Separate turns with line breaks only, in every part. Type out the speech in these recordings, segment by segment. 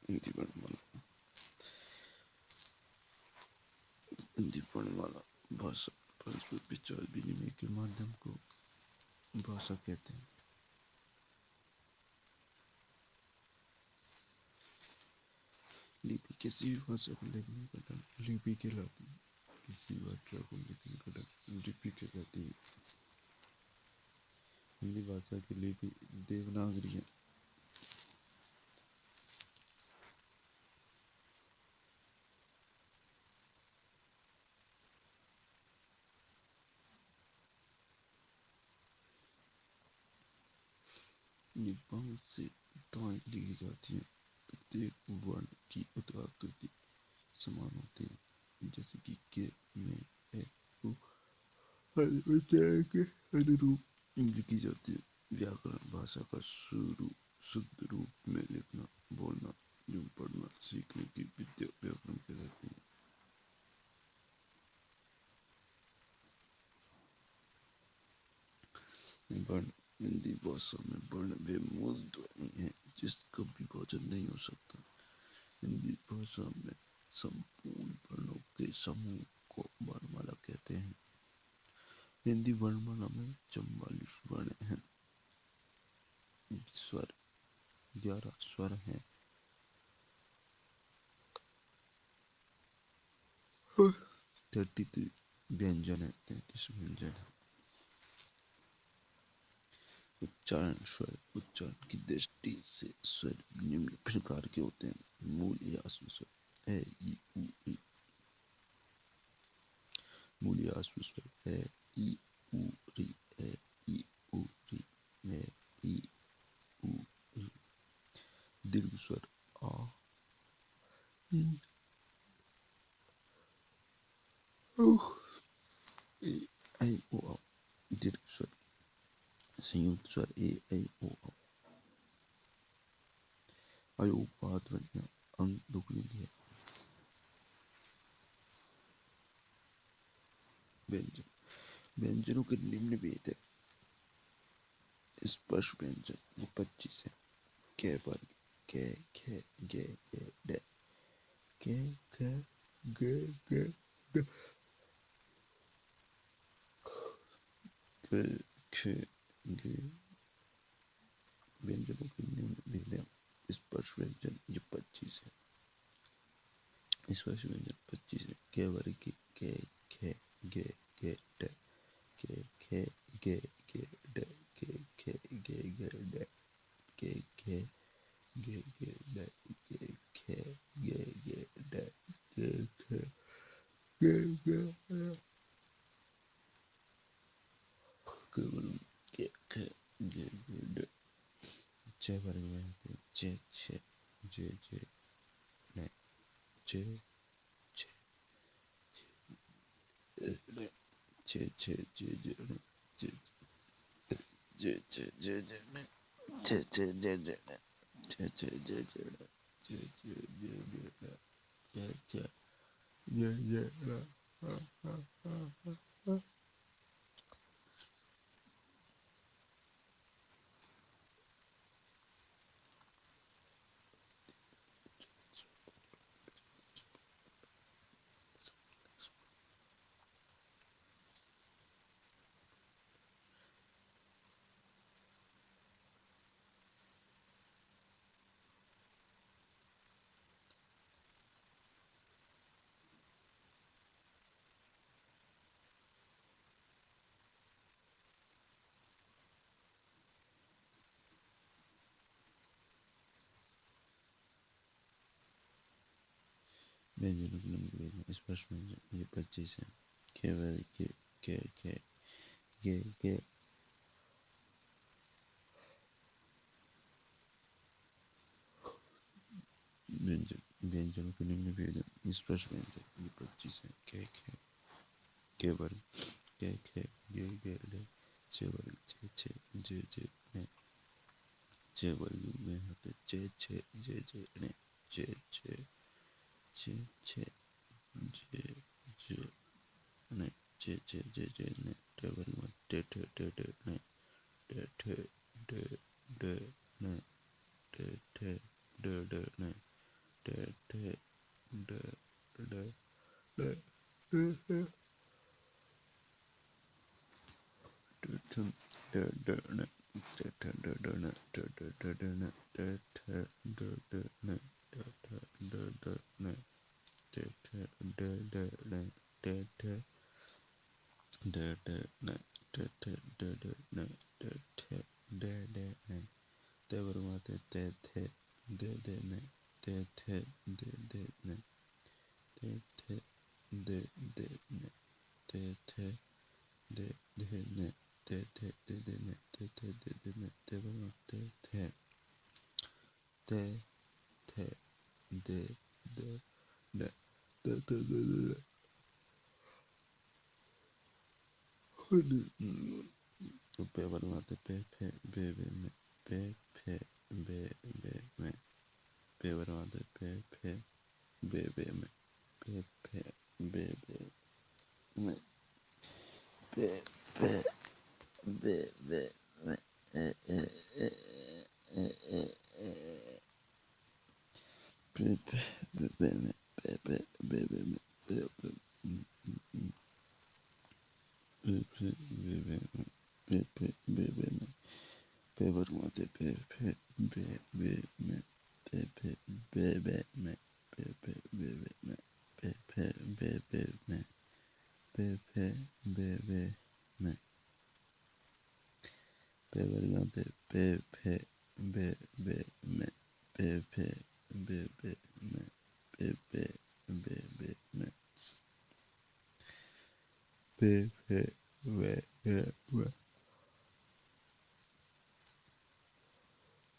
हिंदी वर्णमाला। हिंदी वर्णमाला भाषा परस्पर विचार विनिमय के माध्यम को भाषा कहते हैं। लिपि किसी भी भाषा को लिखने का ढंग लिपि कहलाती है। किसी वाक्य को लिखने का ढंग लिपि कहलाती है। हिंदी भाषा की लिपि देवनागरी है। ये बाएं से दाएं लिखी जाती है। प्रत्येक वर्ण की उत्तराकृति समान होती है, जैसे कि के में ए को हर उच्चारण के अनुरूप लिखी जाती है। व्याकरण भाषा का शुद्ध रूप में लिखना, बोलना एवं पढ़ना सीखने की विद्या व्याकरण कहलाती है। वर्ण हिंदी भाषा में वर्ण वे मूल ध्वनि है जिसका विभाजन नहीं हो सकता। हिंदी भाषा में संपूर्ण वर्णों के समूह को वर्णमाला कहते हैं। हिंदी वर्णमाला में 44 वर्ण हैं। स्वर 11 स्वर हैं। 33 व्यंजन है, 33 व्यंजन है। उच्चारण स्वर उच्चारण की दृष्टि से स्वर निम्न प्रकार के होते हैं। मूल या आश्व स्वर ए ई उ ई। मूल या आश्व स्वर ए ई उ री ए ई उ री ए ई उ री। दीर्घ स्वर आ ई उ ए ऐ ओ औ। दीर्घ स्वर संयुक्त स्वर ए ऐ ओ औ। अयोपात ध्वनियाँ अंग दुगुलिंग है। व्यंजन व्यंजनों के निम्न भेद है। स्पर्श व्यंजन ये 25 है। क वर्ग क ख ग ग ड क ख ग ग ड क ख ग। व्यंजनों के निम्न भेद है। स्पर्श व्यंजन ये 25 है। स्पर्श व्यंजन 25 है। क वर्ग के क ख ग ग ड क ख ग ग ड क ख ग ग ड क ख ग ग ड क ख ग ग ड क ख ग ग ड केवल क ख ग ग ड। च वर्ग में आते हैं च छ ज ज न च छ न च छ ज ज न च ज च ज ज न च च ज ज न च च ज ज न च च ज ज न च च ज ज न। व्यंजनों के निम्न भेद हैं। स्पर्श व्यंजन ये 25 है। क वर्ग के क ख ग ग। व्यंजनों के निम्न भेद हैं। स्पर्श व्यंजन ये 25 है। क ख क वर्ग क ख ग ग ड छ वर्ग छ छ ज ज न छ वर्ग में होते छ छ ज ज न छ छ छ छ ज ज न छ छ ज ज न ट वर्ग में ट ठ ड ड न ट ठ ड ड न ट ठ ड ड न पे बनवाते पे फे बे बे में पे फे बे बे में पे बनवाते पे फे बे बे में पे फे बे बे में पे फे बे बे में ए ए ए ए ए ए पे फे बे बे में पे पे बे बे में पे पे पे फे बे बे में पे पे बे बे में पे बनवाते पे फे बे बे में पे फे बे बे में पे फे बे बे में पे फे बे बे में पे फे बे बे में पे बनवाते पे फे बे बे में पे फे बे बे में पे फे बे बे में पे फे बे बे में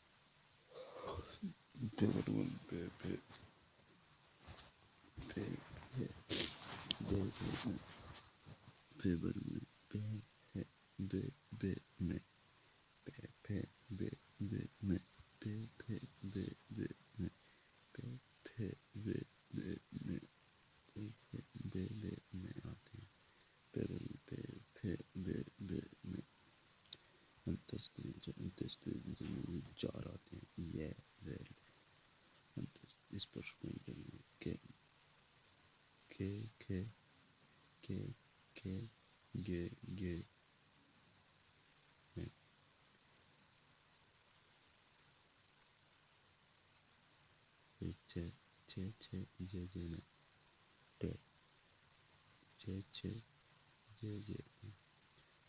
पे बनवाते पे फे बे बे में पे बनवाते पे फे बे बे में पे फे बे बे में पे फे बे बे में पे फे बे बे में पे फे बे बे में आते हैं पे फे बे बे में अंतस्त्र में चार आते हैं ये रेल स्पर्श व्यंजन में के के गे में छे जे में टे छे जे में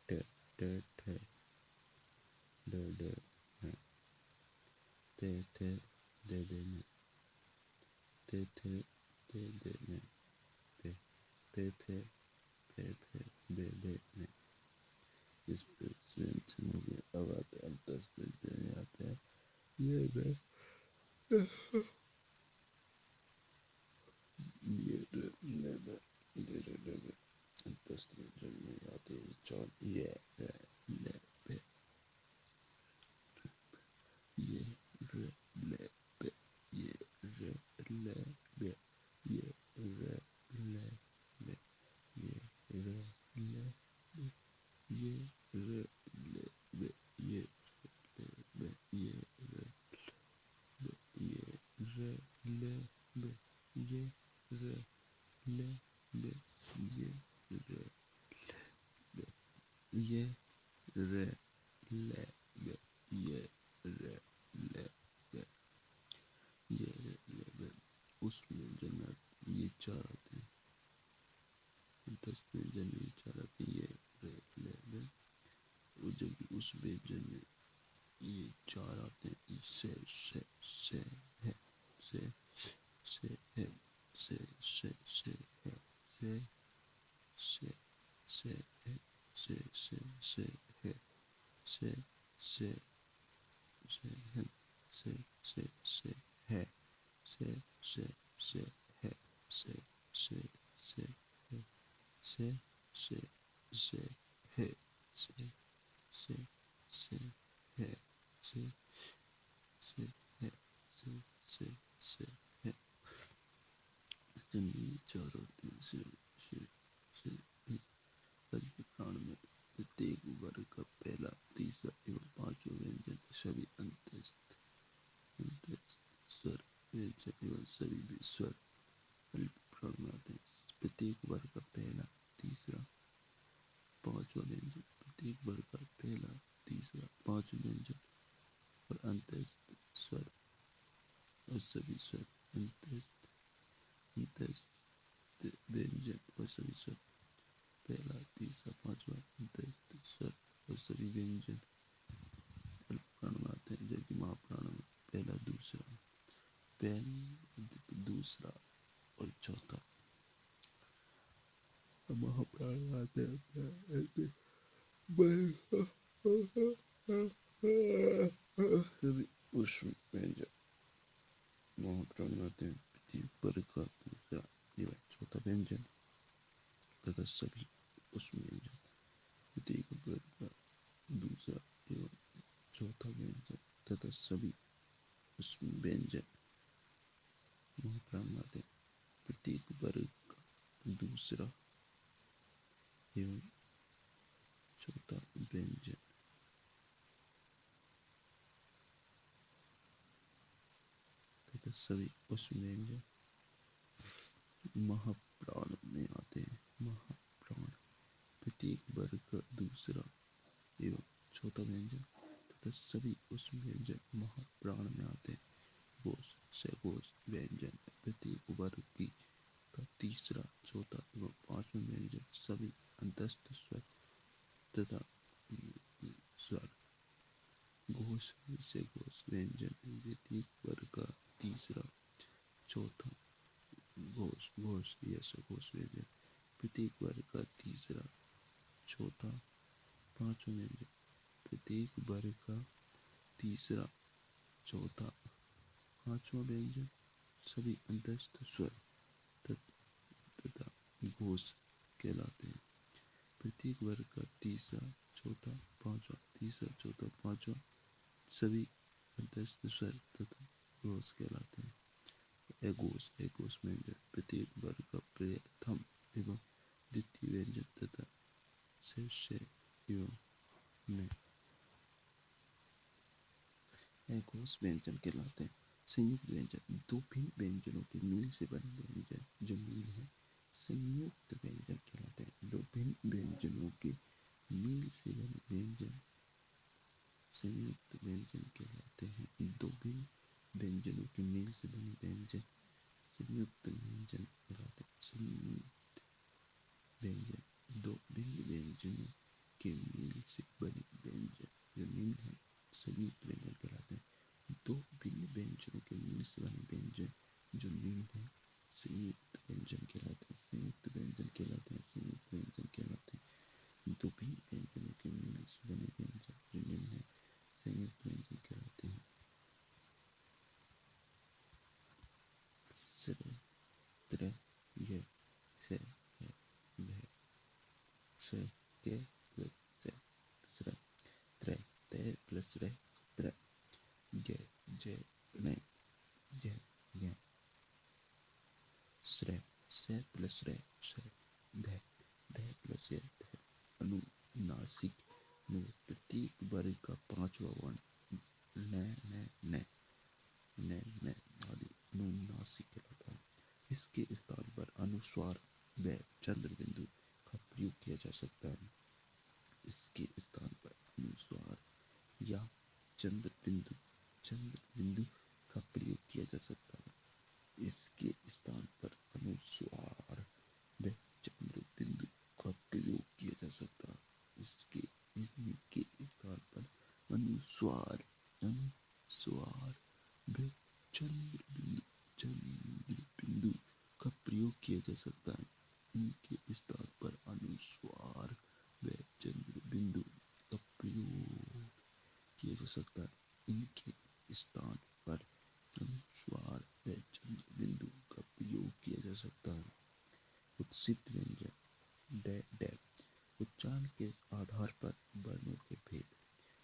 टे टे ठे ड में थे दे में थे दे में पे फे बे बे में इस व्यंजनों के अब आते हैं अंतस्त्र व्यंजन आते हैं ये रे ये रे ले बे ले बे अंतस्त्र व्यंजन में आते हैं चार ये रे ले बे ये रे ले बे ये रे ले बे ये रे ले बे ये रे ले बे ये रे ले बे ये बे ये रे बे ये रे ले बे ये रे ले बे ये रे बे ये रे ले बे ये रे ले बे ये रे ले बे उस व्यंजन में ये चार आते हैं 10 व्यंजन में ये चार आते हैं ये रे ले बे और जबकि उस व्यंजन में ये चार आते हैं से है से है से है से से है से है से से है से है से है से है से है से है से है से है जन्मी चार होते हैं से है सभी प्राण में प्रत्येक वर्ग का पहला तीसरा एवं पांचवा व्यंजन सभी अंतस्थ स्वर व्यंजन एवं सभी भी स्वर अल्प प्राण में आते हैं प्रत्येक वर्ग का पहला तीसरा पांचवा व्यंजन प्रत्येक वर्ग का पहला पांचों व्यंजन और अंत्यस्थ स्वर और सभी स्वर अंत्यस्थ अंत्यस्थ व्यंजन और सभी स्वर पहला तीसरा पांचवा अंत्यस्थ स्वर और सभी व्यंजन अल्प प्राण में आते हैं, जबकि महाप्राण में पहला दूसरा और चौथा महाप्राण में आते हैं सभी उष्ण व्यंजन महाप्राण में आते हैं पृथ्वी पर का दूसरा एवं चौथा व्यंजन तथा सभी उष्ण व्यंजन पृथ्वी पर का दूसरा एवं चौथा व्यंजन तथा सभी उष्ण व्यंजन महाप्राण में आते हैं प्रत्येक वर्ग का दूसरा एवं चौथा व्यंजन तथा सभी उष्ण व्यंजन महाप्राण में आते हैं। महाप्राण प्रत्येक वर्ग का दूसरा एवं चौथा व्यंजन तथा सभी उष्ण व्यंजन महाप्राण में आते हैं। घोष सघोष व्यंजन प्रत्येक वर्ग की का तीसरा चौथा एवं पांचवा व्यंजन सभी अंतस्थ स्वर तथा स्वर घोष सघोष व्यंजन प्रत्येक वर्ग का तीसरा चौथा घोष घोष या सघोष व्यंजन प्रत्येक वर्ग का तीसरा चौथा पांचवा व्यंजन प्रत्येक वर्ग का तीसरा चौथा पांचवा व्यंजन सभी अंतस्थ स्वर तथा घोष कहलाते हैं। प्रत्येक वर्ग का तीसरा चौथा पांचवा तीसरा चौथा पांचवा सभी अंतस्थ स्वर तथा घोष कहलाते हैं। अघोष अघोष व्यंजन प्रत्येक वर्ग का प्रथम एवं द्वितीय व्यंजन तथा शेष एवं में अघोष व्यंजन कहलाते हैं। संयुक्त व्यंजन दो भिन्न व्यंजनों के मेल से बने व्यंजन जो मेल है संयुक्त व्यंजन कहलाते हैं। दो भिन्न व्यंजनों के मेल से बने व्यंजन संयुक्त व्यंजन कहलाते हैं। दो भिन्न व्यंजनों के मेल से बने व्यंजन संयुक्त व्यंजन कहलाते हैं। संयुक्त व्यंजन दो भिन्न व्यंजनों के मेल से बने व्यंजन जो मेल है संयुक्त व्यंजन कहलाते हैं। दो भिन्न व्यंजनों के मेल से बने व्यंजन जो मेल है संयुक्त व्यंजन कहलाते हैं। संयुक्त व्यंजन कहलाते हैं। संयुक्त व्यंजन कहलाते हैं। दो भिन्न व्यंजनों के मेल से बने व्यंजन जो मेल है संयुक्त व्यंजन कहलाते हैं। सरे त्रे ये से है भे से के प्लस से स्रे त्रे ते प्लस रे त्रे गे जे ने जे गे श्रे से प्लस रे से धे धे प्लस ये धे अनुनासिक में प्रत्येक वर्ग का पांचवा वर्ण ने ने ने ने ने आदि अनुनासिक कहलाता है। इसके स्थान पर अनुस्वार व चंद्र बिंदु का प्रयोग किया जा सकता है। इसके स्थान पर अनुस्वार या चंद्र बिंदु का प्रयोग किया जा सकता है। इसके स्थान पर अनुस्वार व चंद्र बिंदु का प्रयोग किया जा सकता है। इनके स्थान पर अनुस्वार अनुस्वार व चंद्र बिंदु का प्रयोग किया जा सकता है। इनके स्थान पर अनुस्वार व चंद्र बिंदु का प्रयोग किया जा सकता है। इनके स्थान पर अनुस्वार व चंद्र बिंदु का प्रयोग किया जा सकता है। उत्सित व्यंजन डे डे उच्चारण के आधार पर वर्णों के भेद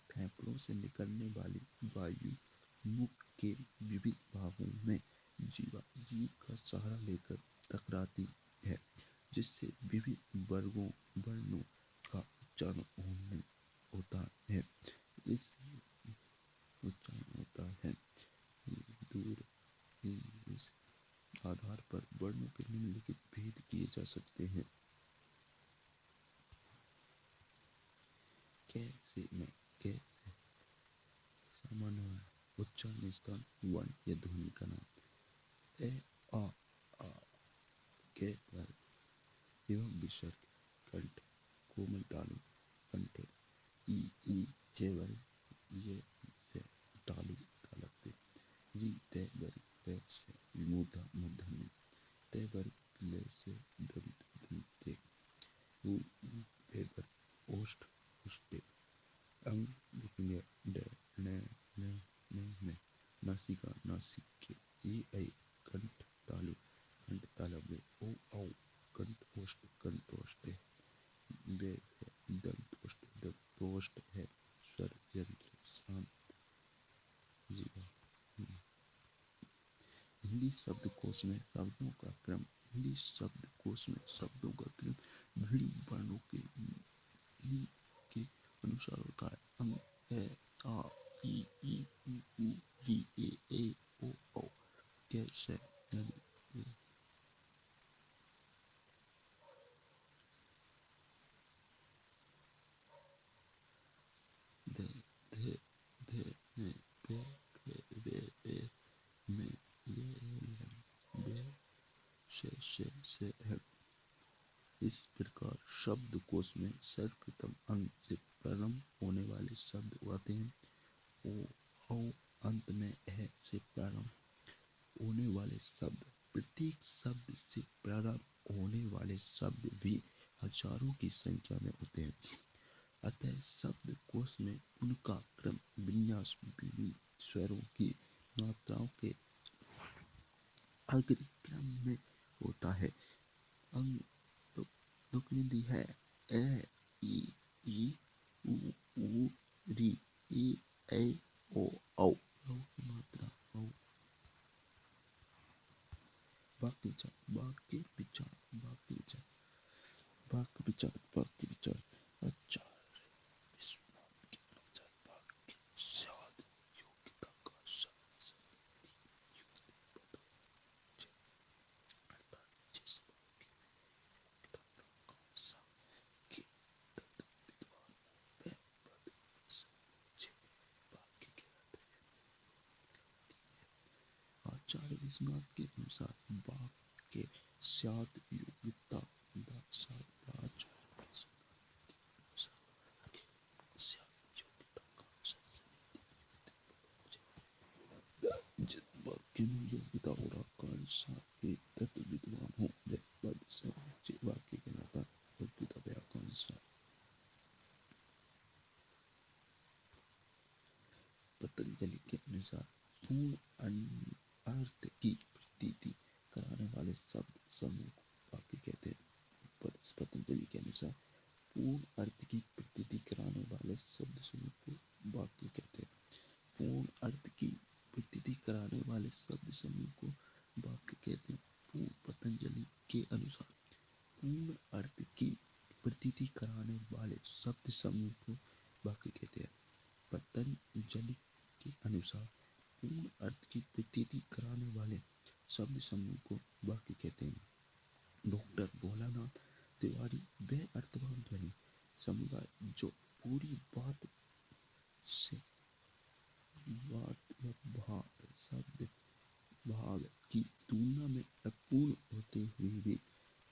फेफड़ों से निकलने वाली वायु मुख के विविध भागों में जीव का सहारा लेकर टकराती है जिससे विभिन्न वर्णों का उच्चारण होता है। इस उच्चारण होता है दूर इस आधार पर वर्णों के निम्नलिखित भेद किए जा सकते हैं। कैसे में कैसे उच्चारण स्थान, वर्ण या ध्वनि का नाम। ए, आ, आ के वर्ग एवं विसर्ग, कंठ, कोमल तालु, कंठे, ई, ऊ, जे वर्ग ये से तालु तालव्य, री ते वर्ग रे से मूर्धा मूर्धन्य, ते वर्ग ले से दंत दंते, ऊ बे वर्ग ओष्ठ उष्टे, अंग लिखेंगे डे ने ने ने नासिका नासिके, ई ऐ कंठ तालु कंठ तालव्य, ओ औ कंठ ओष्ठ कंठोष्ठे, बे दंत ओष्ठ दंतोष्ठ है, स्वर यंत्र शांत जीवा। हिंदी शब्दकोश में शब्दों का क्रम, हिंदी शब्दकोश में शब्दों का क्रम भिन्न वर्णों के नी के अनुसार होता है। अंग, ए, आ, ई, ऊ, री, ए, ओ, औ, के, से, दे, धे, धे, ने, पे, रे, में, ले, बे, से, है। इस प्रकार शब्दकोश में सर्वप्रथम अंग से प्रारंभ होने वाले शब्द आते हैं। ओ, औ, अंत में है से प्रारंभ होने वाले शब्द। प्रत्येक शब्द से प्रारंभ होने वाले शब्द भी हजारों की संख्या में होते हैं। अतः शब्दकोश में उनका क्रम विन्यास विभिन्न स्वरों की मात्राओं के अग्रक्रम में होता है। अंग तुकनिधि है ए, ई, ऊ, री, ए, ओ, औ। की मात्रा औ। वाक्य विचार, वाक्य विचार, वाक्य विचार, वाक्य विचार, वाक्य विचार। अच्छा, इस वाक्य के अनुसार वाक्य स्वाद योग्यता का अर्थात जिस वाक्य में योग्यता प्रकाशा के तत्व विद्वान हो वह पद समझे वाक्य कहलाता है। आचार्य विश्वनाथ के अनुसार वाक्य स्वाद योग्यता जिस वाक्य में योग्यता और आकांक्षा के तत्व विद्वान हो वह पद समझे वाक्य कहलाता है। योग्यता व आकांक्षा। पतंजलि के अनुसार पूर्ण अर्थ की प्रतीति कराने वाले शब्द समूह को वाक्य कहते हैं। पतंजलि के अनुसार पूर्ण अर्थ की प्रतीति कराने वाले शब्द समूह को वाक्य कहते हैं। पूर्ण अर्थ की प्रतीति कराने वाले शब्द समूह को वाक्य कहते हैं। पतंजलि के अनुसार पूर्ण अर्थ की प्रतीति कराने वाले शब्द समूह को वाक्य कहते हैं। पतंजलि के अनुसार पूर्ण अर्थ की प्रतीति कराने वाले शब्द समूह को वाक्य कहते हैं। डॉक्टर भोलानाथ तिवारी वह अर्थवान ध्वनि समुदाय जो पूरी बात से शब्द भाग की तुलना में अपूर्ण होते हुए भी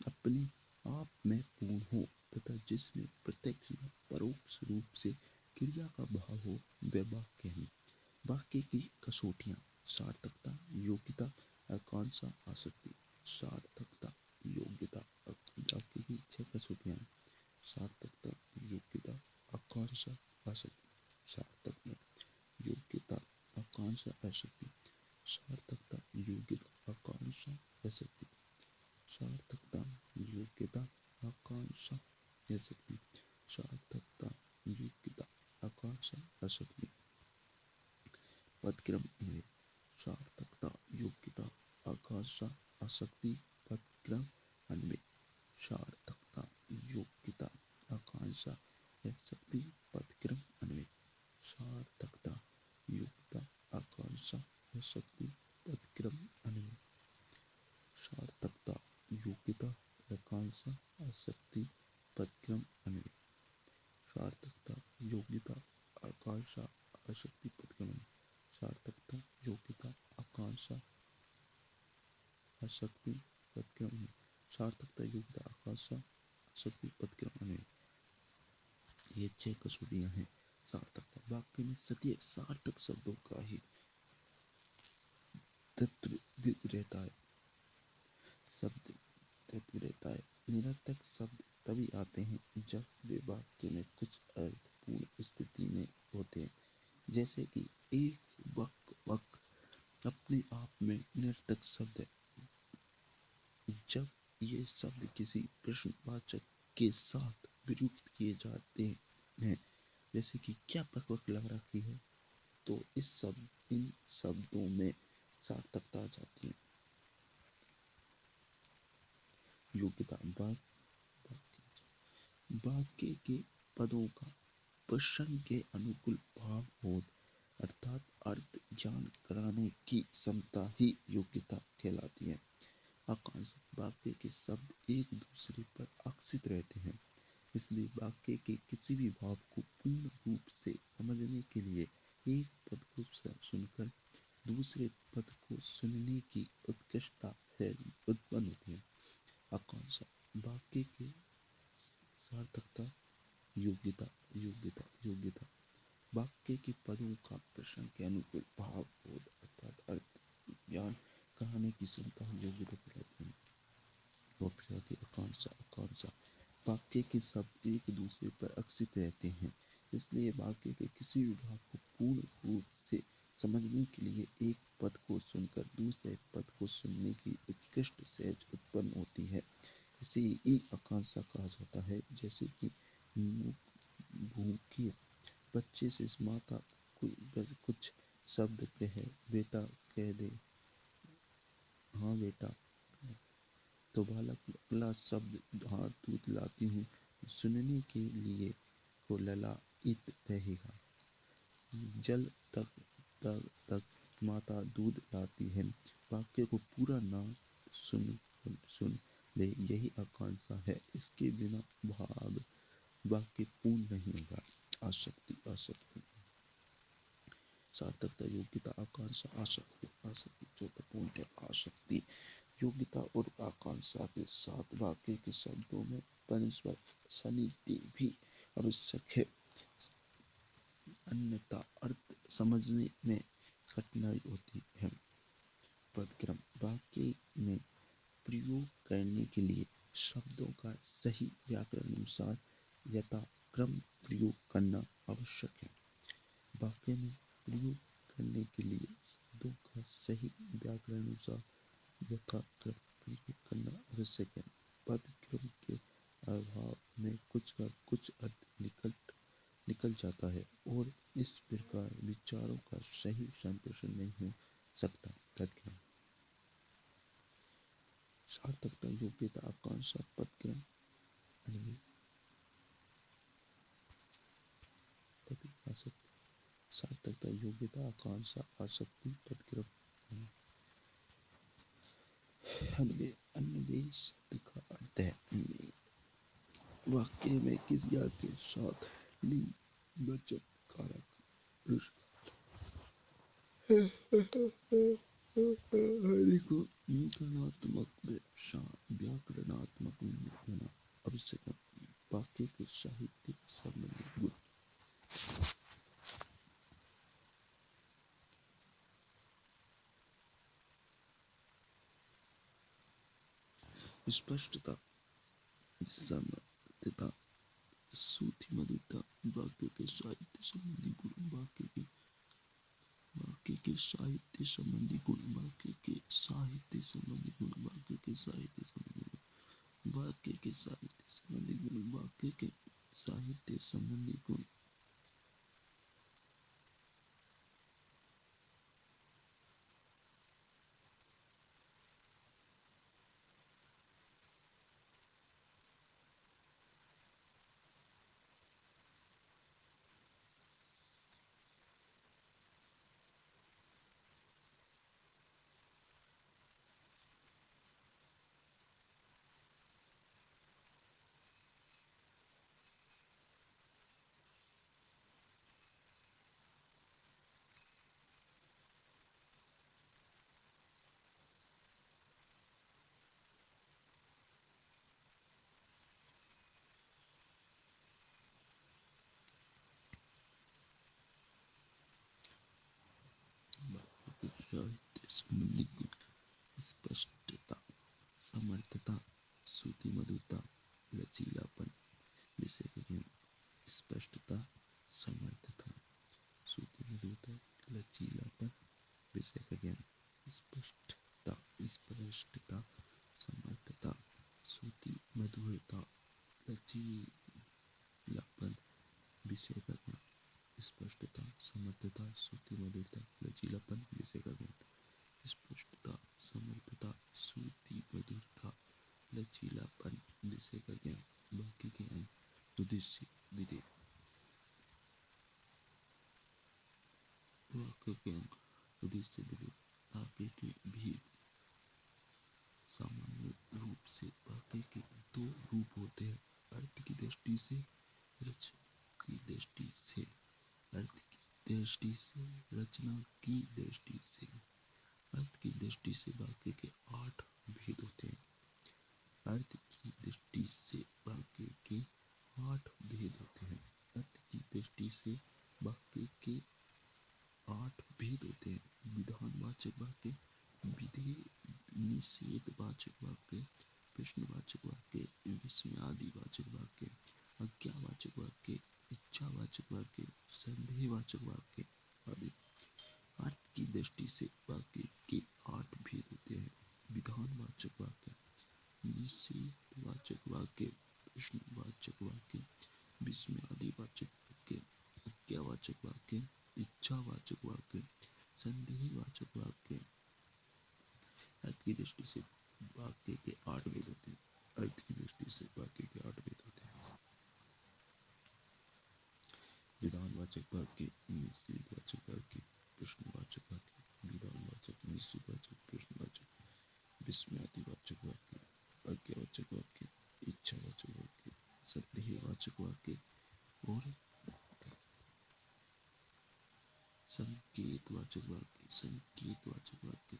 अपने आप में पूर्ण हो तथा जिसमें प्रत्यक्ष या परोक्ष रूप से क्रिया का भाव हो वह वाक्य है। वाक्य की कसौटियाँ सार्थकता, योग्यता, आकांक्षा, आसक्ति। सार्थकता, योग्यता, वाक्य की 6 कसौटियाँ हैं। सार्थकता, योग्यता, आकांक्षा, आसक्ति। सार्थकता, योग्यता, आकांक्षा, आसक्ति। सार्थकता, योग्यता, आकांक्षा, आसक्ति। सार्थकता, योग्यता, आकांक्षा, आसक्ति। सार्थकता, योग्यता, आकांक्षा, आसक्ति। पदक्रम में सार्थकता, योग्यता, आकांक्षा, आसक्ति। पदक्रम अन्वय सार्थकता, योग्यता, आकांक्षा, आसक्ति। पदक्रम अन्वय सार्थकता, योग्यता, आकांक्षा, आसक्ति। पदक्रम अन्वय सार्थकता, योग्यता, आकांक्षा, आसक्ति। पदक्रम अन्वय सार्थकता, योग्यता, आकांक्षा, आसक्ति। पदक्रम अन्वय सार्थकता, योग्यता, आकांक्षा, आसक्ति, प्रतिक्रम अन्वय। सार्थकता, योग्यता, आकांक्षा, आसक्ति, प्रतिक्रम अन्वय, ये 6 कसौटियां हैं सार्थकता। वाक्य में सदैव सार्थक शब्दों का ही तत्व रहता है, शब्द तत्व रहता है। निरर्थक शब्द तभी आते हैं जब वे वाक्य में कुछ अर्थपूर्ण स्थिति में होते हैं। जैसे कि एक वक वक अपने आप में निरर्थक शब्द है। जब ये शब्द किसी प्रश्नवाचक के साथ प्रयुक्त किए जाते हैं, जैसे कि क्या बकबक लग रखी है, तो इन शब्दों में सार्थकता आ जाती है। योग्यता, वाक्य के पदों का प्रसंग के अनुकूल भाव हो, अर्थात अर्थ ज्ञान कराने की क्षमता ही योग्यता कहलाती है। आकांक्षा, वाक्य के शब्द एक दूसरे पर आश्रित रहते हैं, इसलिए वाक्य के किसी भी भाव को पूर्ण रूप से समझने के लिए एक पद को सुनकर दूसरे पद को सुनने की उत्कृष्टता उत्पन्न होती है। आकांक्षा, वाक्य के सार्थकता, योग्यता, योग्यता, योग्यता, वाक्य के पदों का प्रसंग के अनुकूल भाव बोध अर्थात अर्थ ज्ञान कराने की क्षमता योग्यता कहलाती है। आकांक्षा, आकांक्षा, वाक्य के शब्द एक दूसरे पर आश्रित रहते हैं, इसलिए वाक्य के किसी भी भाग को पूर्ण रूप से समझने के लिए एक पद को सुनकर दूसरे पद को सुनने की उत्कृष्ट सहज उत्पन्न होती है। इसे ही आकांक्षा कहा जाता है। जैसे कि भूखे बच्चे से माता कुछ शब्द कहे, बेटा कह दे हाँ बेटा, तो बालक अगला शब्द हाँ दूध लाती हूँ सुनने के लिए को ललायित रहेगा। जल तक तक तक माता दूध लाती है, वाक्य को पूरा ना सुन ले, यही आकांक्षा है। इसके बिना भाव वाक्य पूर्ण नहीं होगा। आसक्ति, आसक्ति, सार्थकता, योग्यता, आकांक्षा, आसक्ति, आसक्ति, चौथा पॉइंट है आसक्ति। योग्यता और आकांक्षा के साथ वाक्य के शब्दों में परस्पर संनिधि भी आवश्यक है, अन्यथा अर्थ समझने में कठिनाई होती है। पदक्रम, वाक्य में प्रयोग करने के लिए शब्दों का सही व्याकरणानुसार यथाक्रम प्रयोग करना आवश्यक है। वाक्य में प्रयोग करने के लिए शब्दों का सही व्याकरणानुसार यथाक्रम प्रयोग करना आवश्यक है। पदक्रम के अभाव में कुछ का कुछ अर्थ निकल जाता है और इस प्रकार विचारों का सही संप्रेषण नहीं हो सकता। पदक्रम, सार्थकता, योग्यता, आकांक्षा, पदक्रम अन्वय, आसक्ति, सार्थकता, योग्यता, आकांक्षा, आसक्ति, पदक्रम अन्वय। अन्वय शब्द का अर्थ है वाक्य में किसी अर्थ के साथ लिंग वचन कारक को व्याकरणात्मक होना आवश्यक है। वाक्य के साहित्यिक संबंधी गुण, स्पष्टता, समर्थता, श्रुति मधुरता, वाक्य के साहित्य संबंधी गुण, वाक्य के साहित्य संबंधी गुण, वाक्य के साहित्य संबंधी गुण, वाक्य के साहित्य संबंधी गुण, वाक्य के साहित्य संबंधी गुण, वाक्य के साहित्य संबंधी गुण। साहित्य संबंधी गुण: स्पष्टता, समर्थता, श्रुति मधुरता, लचीलापन। विषय का ज्ञान: स्पष्टता, समर्थता, श्रुति मधुरता, लचीलापन। विषय का ज्ञान: स्पष्टता, स्पष्टता, समर्थता, श्रुति मधुरता, लचीलापन। विषय का ज्ञान: स्पष्टता, समर्थता, श्रुति मधुरता, लचीलापन। विषय का ज्ञान: स्पष्टता, समर्थता, श्रुति मधुरता, लचीलापन। विषय का ज्ञान: वाक्य के अंग, उद्देश्य, विधेय। वाक्य के अंग, उद्देश्य, विधेय। वाक्य के भेद: सामान्य रूप से वाक्य के दो रूप होते हैं: अर्थ की दृष्टि से, रचना की दृष्टि से। अर्थ की दृष्टि से, रचना की दृष्टि से। अर्थ की दृष्टि से वाक्य के 8 भेद होते हैं। अर्थ की दृष्टि से वाक्य के 8 भेद होते हैं। अर्थ की दृष्टि से वाक्य के 8 भेद होते हैं: विधानवाचक वाक्य, विधेय निषेधवाचक वाक्य, प्रश्नवाचक वाक्य, विस्मयादिवाचक वाक्य, आज्ञावाचक वाक्य, इच्छावाचक वाक्य, संदेहवाचक वाक्य आदि। अर्थ की दृष्टि से वाक्य के 8 भेद होते हैं: विधानवाचक वाक्य, निषेधवाचक वाक्य, प्रश्नवाचक वाक्य, विस्मयादिवाचक वाक्य, आज्ञावाचक वाक्य, इच्छावाचक वाक्य, संदेहवाचक वाक्य। अर्थ की दृष्टि से वाक्य के 8 भेद होते हैं। अर्थ की दृष्टि से वाक्य के 8 भेद होते हैं: विधानवाचक वाक्य, निषेधवाचक वाक्य, प्रश्नवाचक वाक्य, विधानवाचक, निषेधवाचक, प्रश्नवाचक, विस्मयादिवाचक वाक्य, आज्ञावाचक वाक्य, इच्छावाचक वाक्य, संदेहवाचक वाक्य और संकेतवाचक वाक्य। संकेतवाचक वाक्य।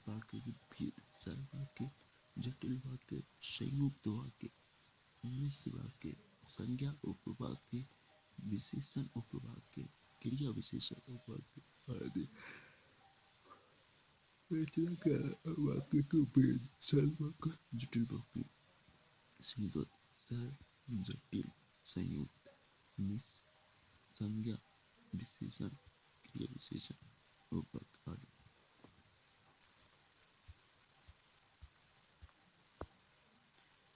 वाक्य के भेद: सरल वाक्य, जटिल वाक्य, संयुक्त वाक्य, मिश्र वाक्य, संज्ञा उपवाक्य, विशेषण उपवाक्य, क्रिया विशेषण उपवाक्य आदि। रचना का वाक्य के भेद: सरल वाक्य, जटिल वाक्य, संयुक्त, सरल, जटिल, संयुक्त, मिश्र, संज्ञा, विशेषण, क्रिया विशेषण उपवाक्य आदि।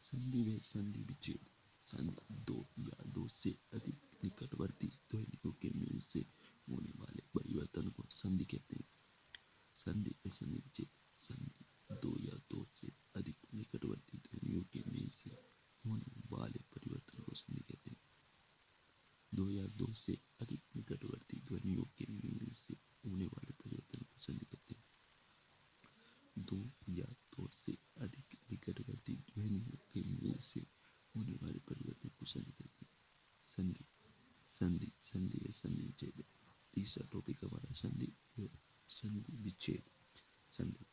संधि व संधि विच्छेद: संधि दो या दो से अधिक निकटवर्ती ध्वनियों के मेल से होने वाले परिवर्तन को संधि कहते हैं। संधि व संधि विच्छेद: संधि दो या दो से अधिक निकटवर्ती ध्वनियों के मेल से होने वाले परिवर्तन को संधि कहते हैं। दो या दो से अधिक निकटवर्ती ध्वनियों के मेल से होने वाले परिवर्तन को संधि कहते हैं। दो या दो से अधिक निकटवर्ती ध्वनियों के मेल से होने वाले परिवर्तन को संधि कहते हैं। संधि, संधि, संधि व संधि विच्छेद: तीसरा टॉपिक हमारा संधि व संधि विच्छेद। संधि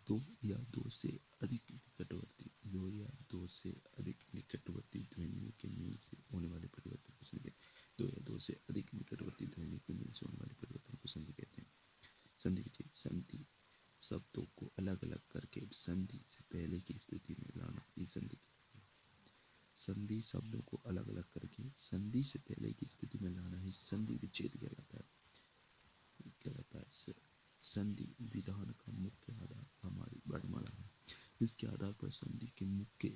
दो या दो से अधिक निकटवर्ती, दो या दो से अधिक निकटवर्ती ध्वनियों के मेल से होने वाले परिवर्तन को संधि। दो या दो से अधिक निकटवर्ती ध्वनियों के मेल से होने वाले परिवर्तन को संधि कहते हैं। संधि विच्छेद: संधि शब्दों को अलग अलग करके संधि से पहले की स्थिति में लाना ही संधि कहते हैं। संधि शब्दों को अलग अलग करके संधि से पहले की स्थिति में लाना ही संधि विच्छेद कहलाता है। संधि विधान का मुख्य आधार हमारी वर्णमाला है। इसके आधार पर संधि के मुख्य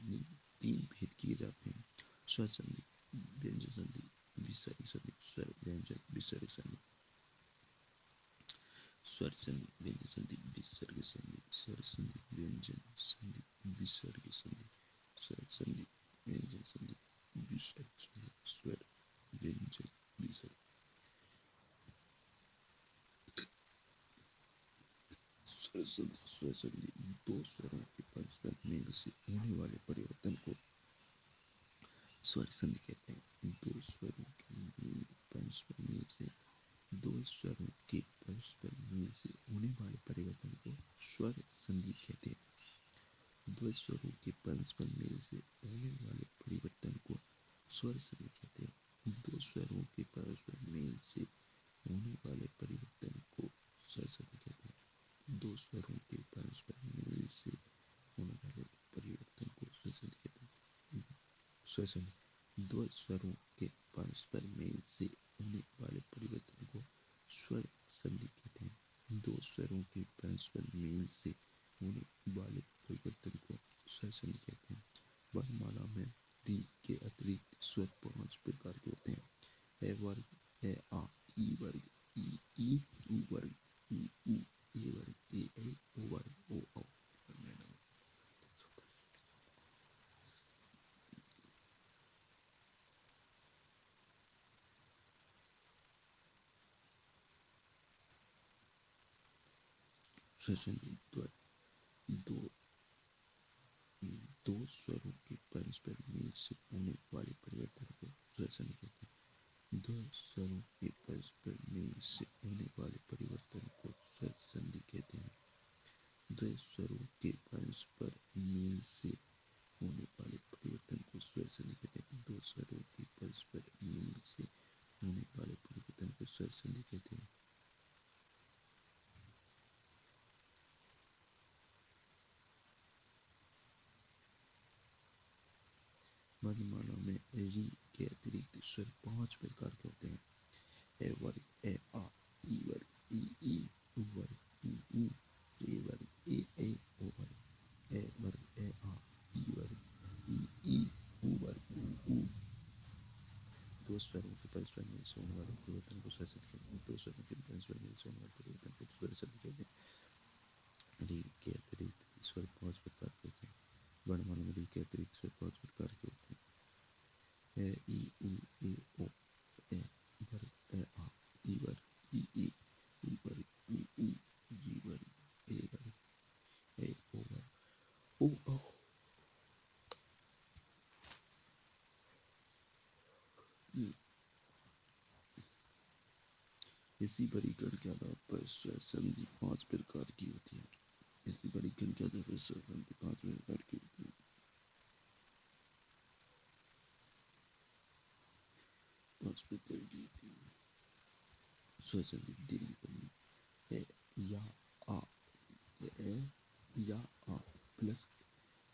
3 भेद किए जाते हैं: स्वर संधि, व्यंजन संधि, विसर्ग संधि। स्वर, व्यंजन, विसर्ग संधि। स्वर संधि, व्यंजन संधि, विसर्ग संधि। स्वर संधि, व्यंजन संधि, विसर्ग संधि। स्वर संधि, व्यंजन संधि, विसर्ग संधि। स्वर, व्यंजन, विसर्ग। स्वर संधि, स्वर संधि दो स्वरों के परस्पर मेल से होने वाले परिवर्तन को स्वर संधि कहते हैं। दो स्वरों के परस्पर मेल से दो स्वरों के परस्पर मेल से होने वाले परिवर्तन को स्वर संधि कहते हैं। दो स्वरों के परस्पर मेल से होने वाले परिवर्तन को स्वर संधि कहते हैं। दो स्वरों के परस्पर मेल से होने वाले परिवर्तन को स्वर संधि कहते हैं। दो स्वरों के परस्पर मेल से होने वाले परिवर्तन को स्वर संधि कहते हैं। स्वर संधि दो स्वरों के परस्पर मेल से होने वाले परिवर्तन को स्वर संधि कहते हैं। दो स्वरों के परस्पर मेल से होने वाले परिवर्तन को स्वर संधि कहते हैं। वर्णमाला में री के अतिरिक्त स्वर 5 प्रकार के होते हैं। ए वर्ग, ए आ, ई वर्ग, ई उ वर्ग, उ ए वर्ग, ए ओ वर्ग, ओ औ। स्वर संधि दो दो स्वरों के परस्पर मेल से होने वाले परिवर्तन को स्वर संधि कहते हैं। दो स्वरों के परस्पर मेल से होने वाले परिवर्तन को स्वर संधि कहते हैं। दो स्वरों के परस्पर मेल से होने वाले परिवर्तन को स्वर संधि कहते हैं। दो स्वरों के परस्पर मेल से होने वाले परिवर्तन को स्वर संधि कहते हैं। वर्णमाला में री के अतिरिक्त स्वर 5 प्रकार के होते हैं। ए वर्ग, ए आ, ई वर्ग, ई उ वर्ग, उ ए वर्ग, ए ओ वर्ग, ए वर्ग, ए आ, ई वर्ग, ई उ वर्ग, उ। दो स्वरों के परस्पर मेल से होने वाले परिवर्तन को स्वर संधि कहते हैं। दो स्वरों के परस्पर मेल से होने वाले परिवर्तन को स्वर संधि कहते हैं। री के अतिरिक्त स्वर 5 प्रकार के होते हैं। वर्णमाला में री के अतिरिक्त स्वर 5 प्रकार के होते हैं। ए ई उ ए ओ, ए वर्ग, ए आ, ई वर्ग, ई उ वर्ग, उ जी वर्ग, ए वर्ग, ए ओ वर्ग, ओ औ। इसी वर्गीकरण के आधार पर स्वर संधि 5 प्रकार की होती है। इसी वर्गीकरण के आधार पर स्वर संधि 5 प्रकार की होती है। 5 प्रकार की होती है। स्वर संधि दीर्घ संधि ए या आ, ए या आ प्लस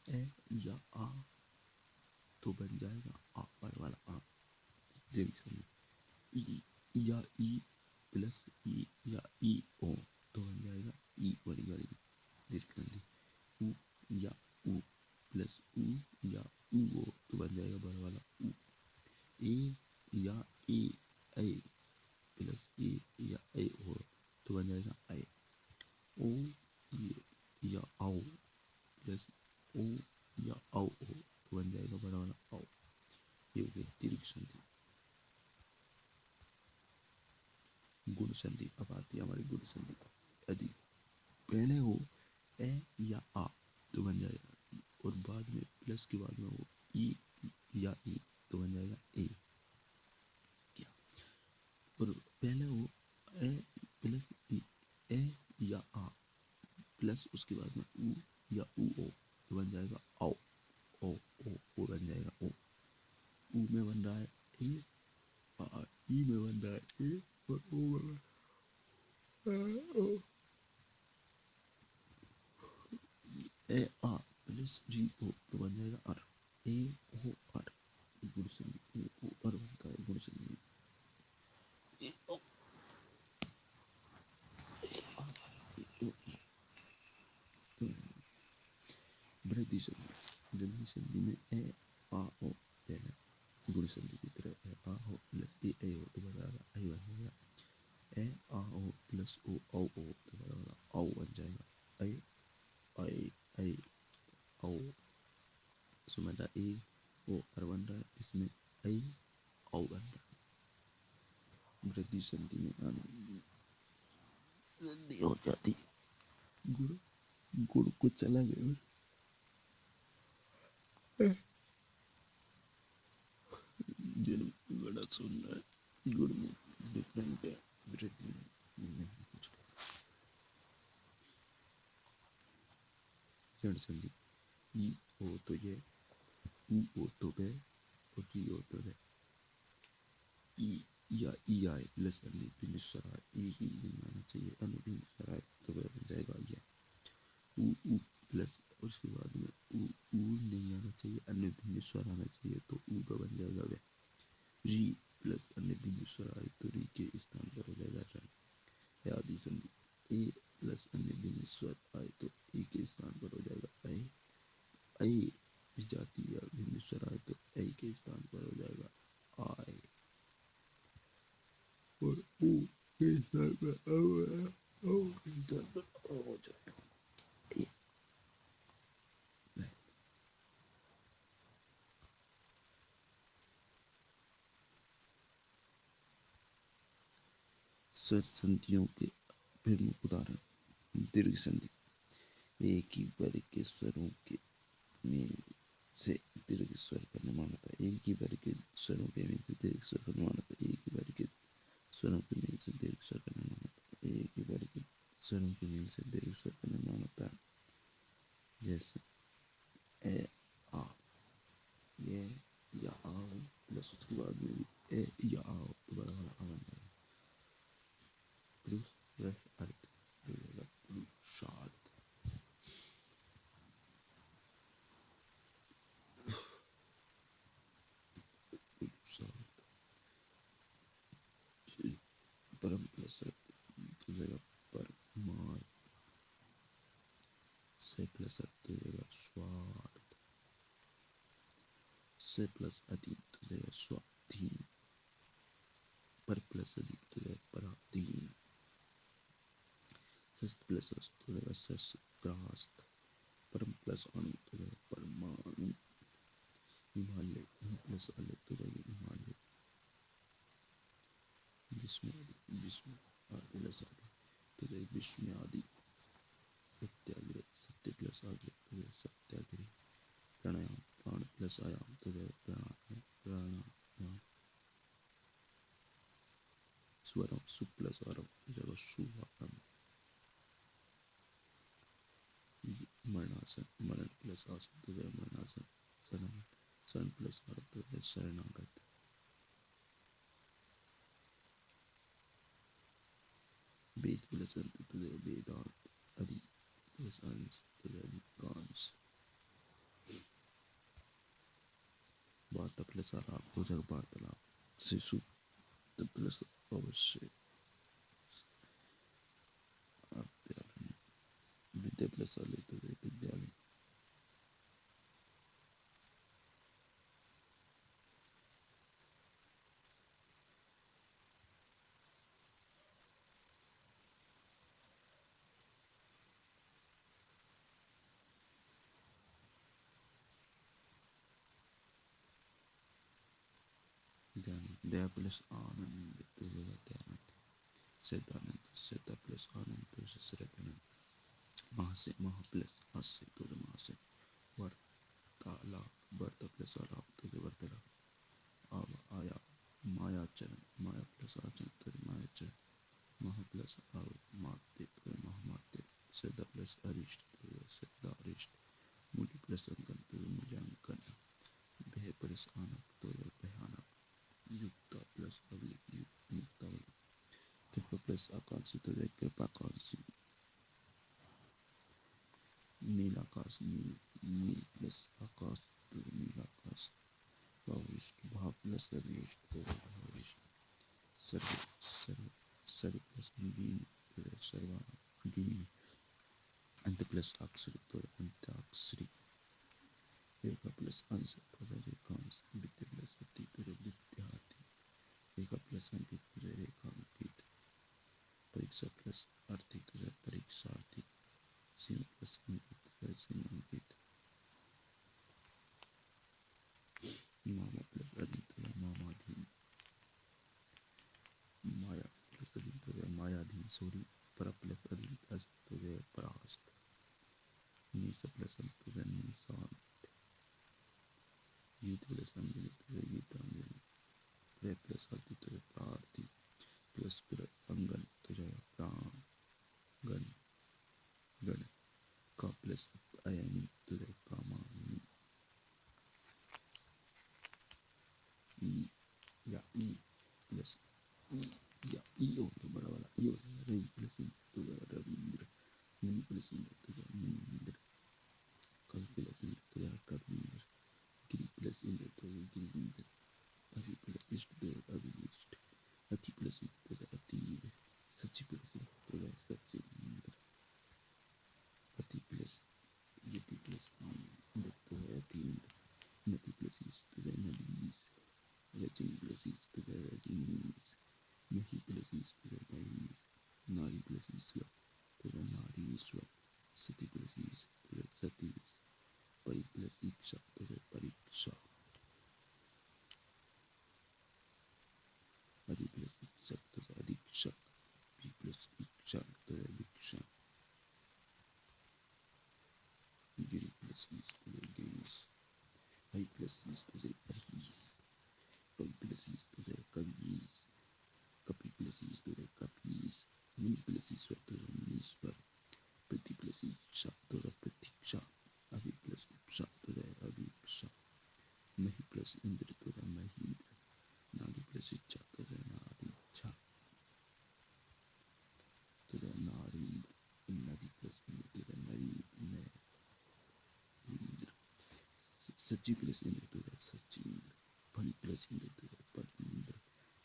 ए या आ तो बन जाएगा आ पर वाला आ। दीर्घ संधि ई या ई प्लस ई या ई ओ तो बन जाएगा ई वाली वाली। दीर्घ संधि उ या उ प्लस उ या उ ओ तो बन जाएगा बड़ा वाला उ। ए या ए प्लस ए या ए ओ तो बन जाएगा ए। ओ या आओ प्लस ओ या आओ ओ तो बन जाएगा बड़ा वाला आओ। ये हो गई दीर्घ संधि। गुण संधि अब आती है हमारी गुण संधि। यदि पहले हो ए या आ तो बन जाएगा ई और बाद में प्लस के बाद में हो ई या ई तो बन जाएगा ए। क्या और पहले हो ए प्लस ई, ए या आ प्लस उसके बाद में उ या उ ओ तो बन जाएगा आओ। ओ बन जाएगा ओ। उ में बन रहा है ए, ई में बन रहा है ए और ओ में ओ। ए आ प्लस री ओ तो बन जाएगा आर। ए ओ आर गुण संधि ए ओ आर बनता है गुण संधि। ए ओ ए ओ वृद्धि संधि। वृद्धि संधि में ए आ ओ पहले गुण संधि की तरह ए आ हो प्लस ए हो तो बड़ा वाला आई बन जाएगा। ए आ ओ प्लस ओ औ ओ तो बड़ा वाला औ बन जाएगा। आई आई आई औ इसमें ए ओ आर बन रहा है इसमें आई औ बन रहा है। वृद्धि संधि में आने वृद्धि हो जाती है। गुण गुण को चला गया बड़ा सुन रहा है। गुण में डिफरेंट है वृद्धि में नहीं कुछ। जड़ संधि ई ओ तो ये उ ओ तो वे और जी ओ तो वे। ई या ई आई प्लस अनुबिंदुसराय ई ही नहीं आना चाहिए, अनुबिंदुसराय तो बन जाएगा या ऊ प्लस उसके बाद में ऊ नहीं आना चाहिए, अनुबिंदुस्वर आना चाहिए तो ऊ का बन जाएगा वे। री प्लस अनुबिंदुसराय तो री के स्थान पर हो जाएगा रण। आदि संधि ए प्लस अनुबिंदुस्वर आए तो ए के स्थान पर हो जाएगा ऐ। ऐ विजातीय बिंदुस्वर आए तो ऐ के स्थान पर हो जाएगा आय। और ऊ के स्थान पर औ के स्थान पर हो जाएगा ए। स्वर संधियों के प्रमुख उदाहरण दीर्घ संधि एक ही वर्ग के स्वरों के में से दीर्घ स्वर का निर्माण होता है। एक ही वर्ग के स्वरों के में से दीर्घ स्वर का निर्माण होता है। एक ही वर्ग के स्वरों के मेल से दीर्घ स्वर का निर्माण होता है। एक ही वर्ग के स्वरों के मेल से दीर्घ स्वर का निर्माण होता है। जैसे ए आ ये या आओ प्लस उसके बाद में ए या आओ दोबारा वाला आ बन जाएगा। पुरुष अर्थ पुरुषार्थ। परम प्लस तो जाएगा परमार्थ। से प्लस तो जाएगा स्वार्थ। से प्लस अधीन तो जाएगा स्वाधीन। पर प्लस अधीन तो जाएगा पराधीन। शस्त्र प्लस अस्त्र तो जाएगा शस्त्रास्त्र। परम प्लस अणु तो जाएगा परमाणु। हिमालय प्लस अलय तो जाएगा हिमालय। विस्मय विस्मय प्लस आदि तो जाएगा विस्मय आदि। सत्याग्रह सत्य प्लस आग्रह तो जाएगा सत्याग्रह। प्राणायाम प्राण प्लस आयाम तो जाएगा प्राणायाम प्राणायाम। स्वरम सु प्लस आरम तो जाएगा सुवारम। मरणासन मरण प्लस आसन तो जाएगा मरणासन। शरण शरण प्लस आरम तो जाएगा शरणागत। वेद प्लस अंत तो जाएगा वेदांत। अधि प्लस अंश तो जाएगा अधिकांश। वार्ता प्लस आलाप तो जाएगा वार्तालाप। शिशु प्लस अवश्य विद्या प्लस आलय तो जाएगा विद्यालय। दया प्लस आनंद तो जाएगा दयानंद। सैतानंद सैता प्लस आनंद तो जाएगा सैतानंद। महाशय महा प्लस हास्य तो जाएगा महाशय। वार्तालाप वार्ता प्लस आलाप तो जाएगा वार्तालाप। आया मायाचरण माया प्लस आचरण तो जाएगा मायाचरण। महा प्लस आव माते तो जाएगा महामाते। सदा प्लस अरिष्ट तो जाएगा सदा अरिष्ट। मूल्य प्लस अंकन तो जाएगा मूल्यांकन। भय प्लस आनक तो जाएगा भयानक। युक्ता प्लस अवलिक युक्तावली। कृपा प्लस आकांक्षी तो जाएगा कृपाकांक्षी। नीलाकाश नील नील प्लस आकाश तो नीलाकाश। भाविष्ट भाव प्लस अभिष्ट तो भाविष्ट। सर्व सर्व सर्व प्लस वीण तो सर्वांग वीण। अंत प्लस अक्षर तो अंताक्षरी। रेखा प्लस अंश तो रेखांश। विद्या प्लस अति तो विद्यार्थी। रेखा प्लस अंकित तो रेखांकित। परीक्षा प्लस अर्थी तो परीक्षार्थी। सीमा प्लस अंकित तो सीमांकित। मामा प्लस अधीन तो मामाधीन। माया प्लस अधीन तो मायाधीन सॉरी। पर प्लस अधीन प्लस तो परास्त। निस प्लस अंत तो निशान। गीत प्लस अंजलि तो गीतांजलि। प्रे प्लस आरती तो प्रार्थी। प्लस प्लस अंगन तो प्राण गण गण। का प्लस अयनी तो कामायनी। ई या ई प्लस या ईयो तो बड़ा वाला ईयो रवि प्लस इंद्र तो रविंद्र मणि प्लस इंद्र तो मणिंद्र कवि प्लस इंद्र तो कविंद्र गिरी प्लस इंद्र तो गिरिंद्र अभि प्लस इष्ट तो अभिष्ट अति प्लस इंद्र तो अतीव सचि प्लस इंद्र तो सचिंद्र अति प्लस यति प्लस इंद्र तो अतीन्द्र नदी प्लस ईस्ट तो नदीस रजनी प्लस ईस्ट तो रजनीस मही प्लस ईस्ट तो महीस नारी प्लस ईश्वर तो नारीश्वर सती प्लस ईस्ट तो सतीश परि प्लस इच्छा तो परीक्षा अधि प्लस इच्छा तो अधीक्षा भी प्लस इच्छा तो भिक्षा गिरी प्लस ईस्ट तो गिरीश हरि प्लस ईस्ट तो अहीस कवि प्लस ईस्ट तो कवीस कपि प्लस ईस्ट तो कपीस मुनि प्लस ईश्वर तो मुनीश्वर प्रति प्लस ईक्षा तो प्रतीक्षा अभि प्लस उपसा तो अभिप्सा मही प्लस इंद्र तो महींद्र नारी प्लस इच्छा तो नारीच्छा तो नारींद्र नदी प्लस इंद्र तो नरींद्र सची प्लस इंद्र तो सचींद्र फणि प्लस इंद्र तो फणींद्र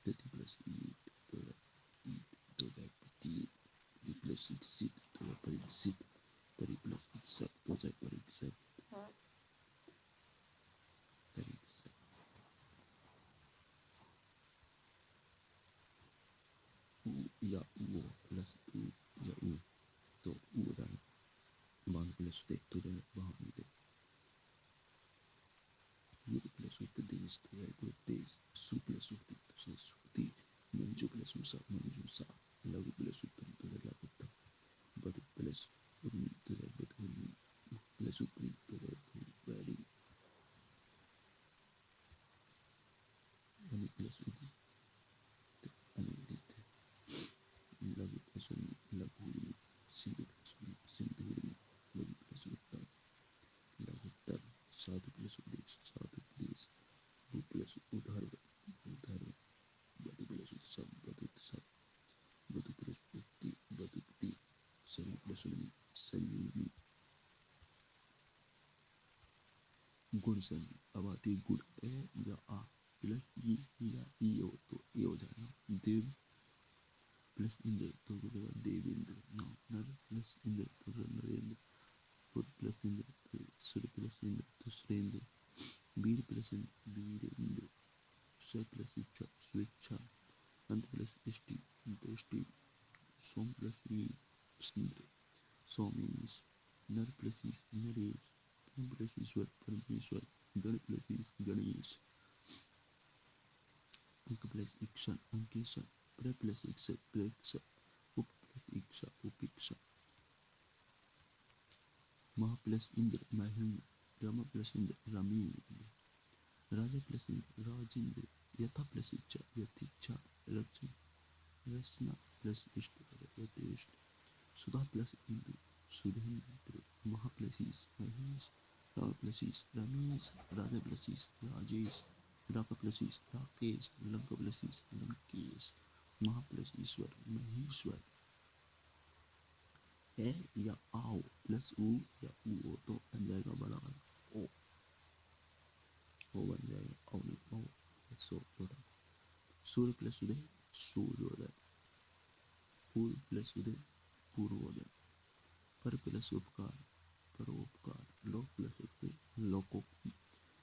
रति प्लस ईट तो पति प्लस शिक्षित तो परीक्षित परि प्लस इच्छा तो परीक्षक परीक्षक उ या उ प्लस उ या उ तो उड़न बाण प्लस दे तो बाण दे गुरु प्लस उपदेश तो उपदेश सु प्लस उपति तो सुक्ति मंजू प्लस उषा मंजूषा लघु प्लस उत्तम तो लघुत्तम बधु प्लस उर्मी तो बधुर्मी प्लस उपरी तो भूपरी अनि प्लस उदी तो अनुदित लघु प्लस लघुर्मी सिंधु प्लस सिंधुर्मी लघु प्लस उत्तम लघुत्तर साधु प्लस उपदेश साधुपदेश भू प्लस उधर्व उधर्व बधु प्लस उत्सव बधुत्सव बधु प्लस उक्ति बधुक्ति सरी प्लस उर्मी संयुर्मी गुण संधि अब आती है गुण ए या आ प्लस ई या ई हो तो ए हो जाएगा देव प्लस इंद्र तो हो जाएगा देवेंद्र नर प्लस इंद्र तो नरेंद्र पुर प्लस इंद्र तो सुर प्लस इंद्र तो सुरेंद्र वीर प्लस इंद्र वीरेंद्र स्व प्लस इच्छा स्वेच्छा अंत प्लस इष्टि तो इष्टि सोम प्लस इंद्र सोमेश नर प्लस नरेश परम प्लस ईश्वर परमेश्वर गण प्लस गणेश अंक प्लस इक्षण अंकेशन प्र प्लस इक्षर प्रेक्षक उप प्लस इक्षा उपेक्षा महा प्लस इंद्र महेंद्र रमा प्लस इंद्र रमेंद्र राजा प्लस इंद्र राजेंद्र यथा प्लस इच्छा यथेच्छा रचना रचना प्लस इष्ट यथेष्ट सुधा प्लस इंदु सुधेंद्र महा प्लस महेश राम प्लस रमेश राजा प्लस राजेश राका प्लस राकेश लंका प्लस लंकेश महा प्लस ईश्वर महेश्वर है या आओ प्लस ऊ या ऊ हो तो बन जाएगा बड़ा वाला ओ बन जाएगा औ नहीं ओ सो सूर्य प्लस उदय सूर्योदय पूर्व प्लस उदय पूर्वोदय पर प्लस उपकार परोपकार लोक प्लस उक्ति लोकोक्ति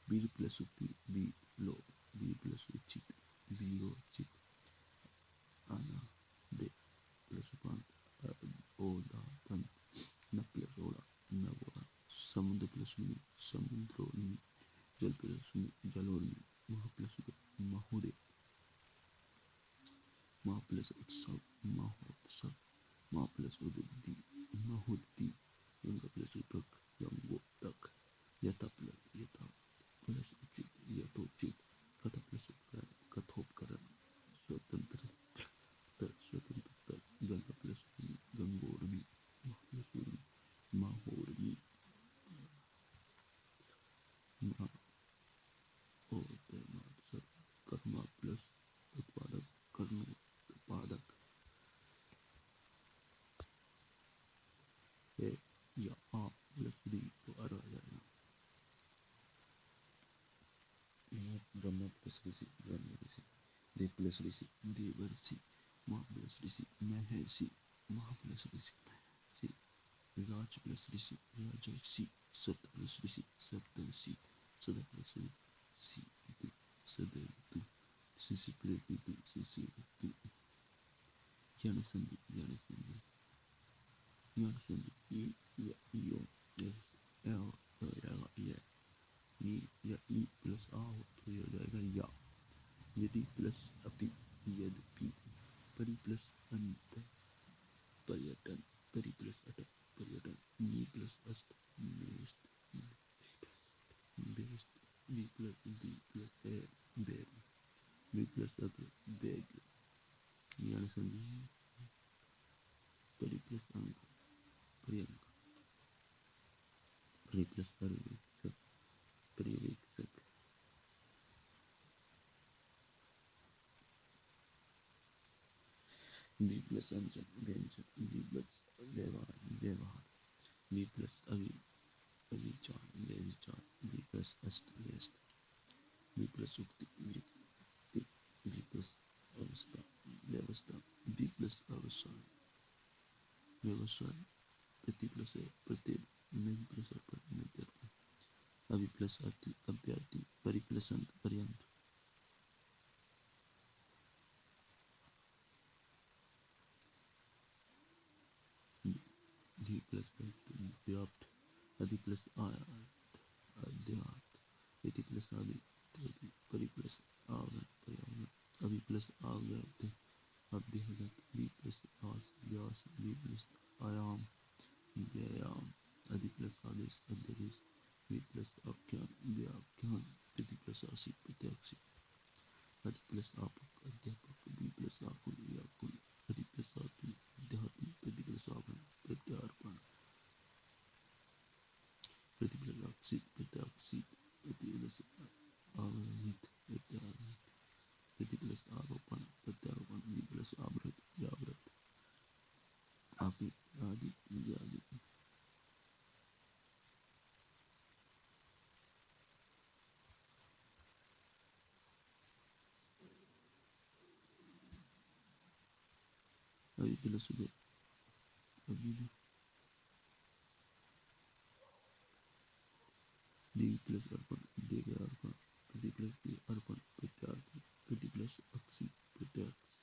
वीर प्लस उक्ति वीर प्लस उचित वीरोचित आना दे प्लस उपांत ओदा पंत न प्लस ओड़ा नवोड़ा समुद्र प्लस उन्मी समुद्रोन्मी जल प्लस उन्मी जलोन्मी महा प्लस महोदय महा प्लस उत्सव महोत्सव महा प्लस उद्दी महोद्दी गंगा प्लस उदक गंगोदक यथा प्लस उचित यथोचित कथा प्लस उपकरण कथोपकरण स्वतंत्र स्वतंत्र गंगा प्लस गंगोर्मी महा प्लस उर्मी माहोर्मी महा और कर्मा प्लस उत्पादक कर्णो ऋषि ब्रह्म ऋषि देव प्लस ऋषि देवर्षि महा प्लस ऋषि महर्षि महा प्लस ऋषि महर्षि राज प्लस ऋषि राजर्षि सप्त प्लस ऋषि सप्तर्षि सदा प्लस ऋषि सदऋतु शिशि प्लस ऋतु शिशि ऋतु ज्ञान संधि ज्ञान संधि ज्ञान संधि यो ई प्लस आ हो तो ये हो जाएगा या यदि प्लस अपि यद्यपि परि प्लस अंत पर्यटन परि प्लस अट पर्यटन नी प्लस अस्त नेस्त बेस्ट बी प्लस एयर बैग बी प्लस अग्र बैग ज्ञान संधि परि प्लस अंक पर्यंक परि प्लस पर्यवेक्षक पर्यवेक्षक बी प्लस अंजन व्यंजन बी प्लस व्यवहार व्यवहार बी प्लस अविचार व्यविचार बी प्लस अस्त व्यस्त बी प्लस उक्ति व्यक्ति बी प्लस अवस्था व्यवस्था बी प्लस अवसाय व्यवसाय प्रति प्लस प्रति नहीं प्लस अर्पण नहीं अभी प्लस अति अभ्यर्थी परि प्लस अंत पर्यंत धी प्लस व्याप्त अधि प्लस अध्यात इति प्लस आदि परि प्लस आवरण पर्यावरण अभी प्लस आवृत्ति अभ्यागत बी प्लस आस व्यास बी प्लस आयाम व्यायाम अधि प्लस आदेश अध्यादेश बी प्लस आख्यान व्याख्यान प्रति प्लस आसी प्रत्याक्षी अधि प्लस आपक अध्यापक बी प्लस आकुल व्याकुल अधि प्लस आत्म अध्यात्म प्रति प्लस आवरण प्रत्यार्पण प्रति प्लस आक्षित प्रत्याक्षित प्रति प्लस आवहित प्रत्यारोहित प्रति प्लस आरोपण प्रत्यारोपण बी प्लस आवृत व्यावृत आपी आदि इत्यादि अभी प्लस अभी डी प्लस अर्पण देव अर्पण प्रति प्लस अर्पण प्रत्यार्पण प्रति प्लस अक्षी प्रत्याक्ष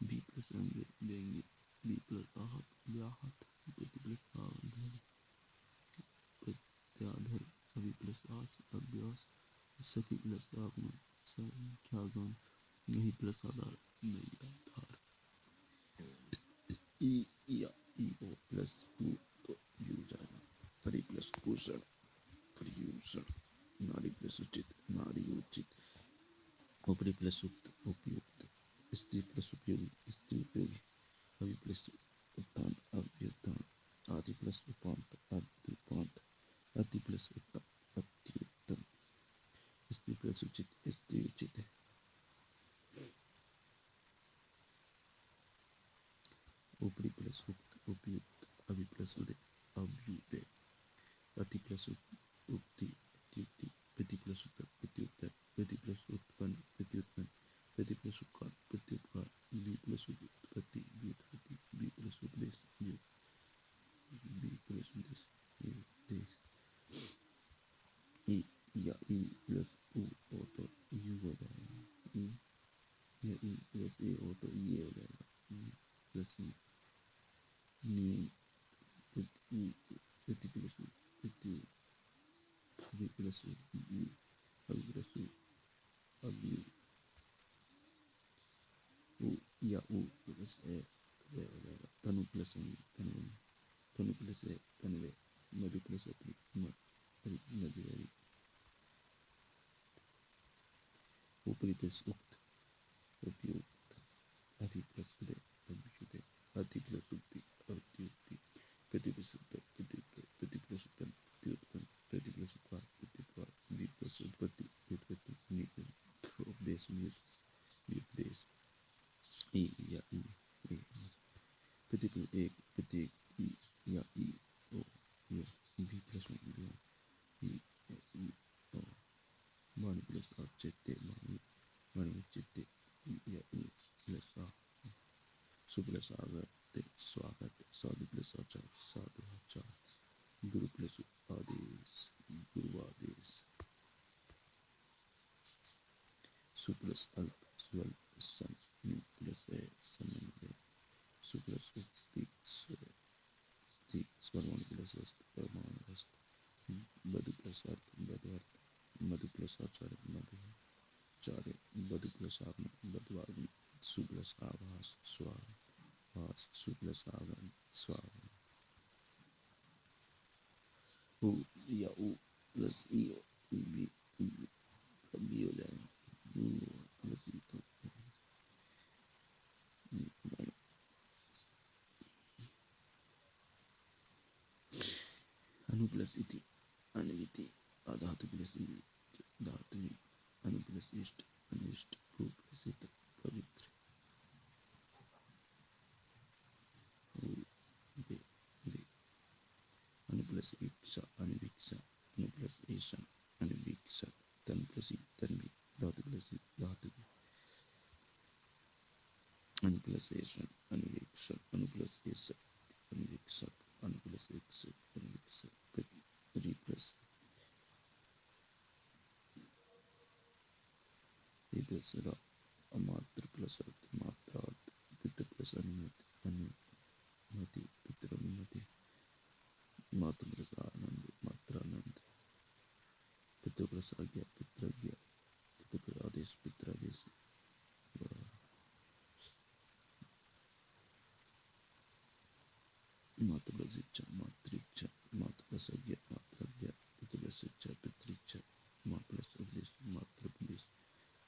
बी प्लस अंग व्यंग्य बी प्लस आहत व्याहत प्रति प्लस आधर प्रत्याधर अभी प्लस आस अभ्यास सखी प्लस आगमन संख्यागमन नहीं प्लस आधार नहीं आधार ई या ई ओ प्लस ऊ तो यू जाएगा परि प्लस पोषण पर्यूषण नारी प्लस उचित नारी उचित उपरि प्लस उक्त उपयुक्त स्त्री प्लस उपयोगी स्त्री उपयोगी अभि प्लस उत्थान अभ्युत्थान आदि प्लस उपांत अद्युपांत अति प्लस अत्युत्तम स्त्री प्लस उचित स्त्री उचित उपरि प्लस उक्त उपयुक्त अभि प्लस उदय अभ्युदय अति प्लस उक्ति अत्युक्ति प्रति प्लस उत्तर प्रत्युत्तर प्रति प्लस उत्पन्न प्रत्युत्पन्न प्रति प्लस उपकार प्रत्युपकार बी प्लस उत्पत्ति व्युत्पत्ति बी प्लस उपदेश बी प्लस उपदेश उपदेश ई या ई प्लस ऊ हो तो यू हो जाएगा ई या ई प्लस ए हो तो ये हो जाएगा ई प्लस नियम प्रति प्लस प्रति अभी प्लस यू अभी प्लस अभी ऊ या ऊ प्लस ए तो हो जाएगा तनु प्लस तनु तनु प्लस ए तनुवे मधु प्लस अपनी मधुवरी ऊपरी प्लस उक्त उपयुक्त अति प्लस उदय अभ्युदय अति प्लस उक्ति अत्युक्ति प्रति प्लस उत्तर प्रत्युत्तर प्रति प्लस उत्पन्न प्रत्युत्पन्न प्रति प्लस उपकार प्रत्युपकार बी प्लस उत्पत्ति व्युत्पत्ति नी प्लस उपदेश व्युपदेश ई या ई प्रति प्लस एक प्रत्येक ई या ई ओ या बी प्लस ई या ई ओ Mani plus a chete mani chete ya plus a su plus agate swagate sadhu plus acha sadhu acha guru plus ades guru ades su plus alp swal sun plus a sun su plus stik swarmani plus est swarmani est badu plus art badu art madhu plus acharya madhu acharya badu plus agni badu agni su plus avas swava vas su plus avan swava u ya u plus io ubi ubi cambio le u plus ito anu plus iti aniviti adhatu plus धातु अनु plus इष्ट अनिष्ट भू plus इत पवित्र बे बे अनु plus इक्षा अनिवीक्षा अनु plus Ishan अनिवीक्षा तन plus Tanvi धातु plus धातु अनु प्लस ईशन अनिवीक्षा अनु प्लस ईशक अनिवीक्षा अनु प्लस ईक्षक अनिवीक्षा री प्लस री प्लस रा अमात्र प्लस अर्थ मात्रा पितृ प्लस अनुमति पितृ अनुमति मातृ प्लस आनंद मात्रानंद पितृ प्लस आज्ञा पितृज्ञा पितृ आदेश पितृादेश मातृ प्लस इच्छा मातृइच्छा मातृ प्लस आज्ञा मात्राज्ञा पितृ प्लस इच्छा पितृइच्छा मातृ प्लस उपदेश मातृपदेश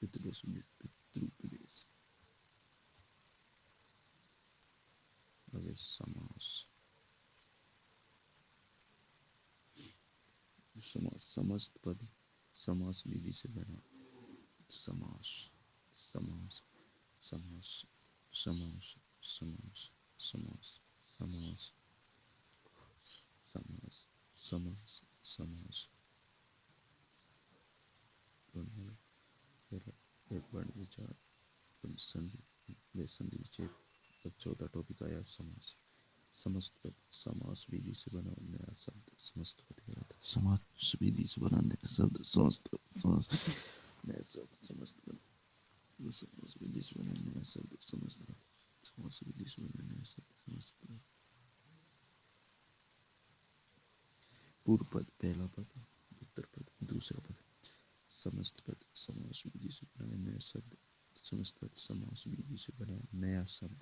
पितृ प्लस पितृपदेश आगे समास समास समस्त पद समास विधि से बना समास समास समास समास समास समास समास समास समास समास वर्ण विचार संधि संधि विच्छेद सब 14 टॉपिक आया समास समस्त पद समास विधि से बना नया शब्द समस्त पद कहलाता है समास विधि से बना नया शब्द समस्त समास नया शब्द समस्त पद समास विधि से बना नया शब्द समस्त पद समास विधि से बना नया शब्द समस्त पद पूर्व पद पहला पद उत्तर पद दूसरा पद समस्त पद समास विधि से बना नया शब्द समस्त पद समास विधि से बना नया शब्द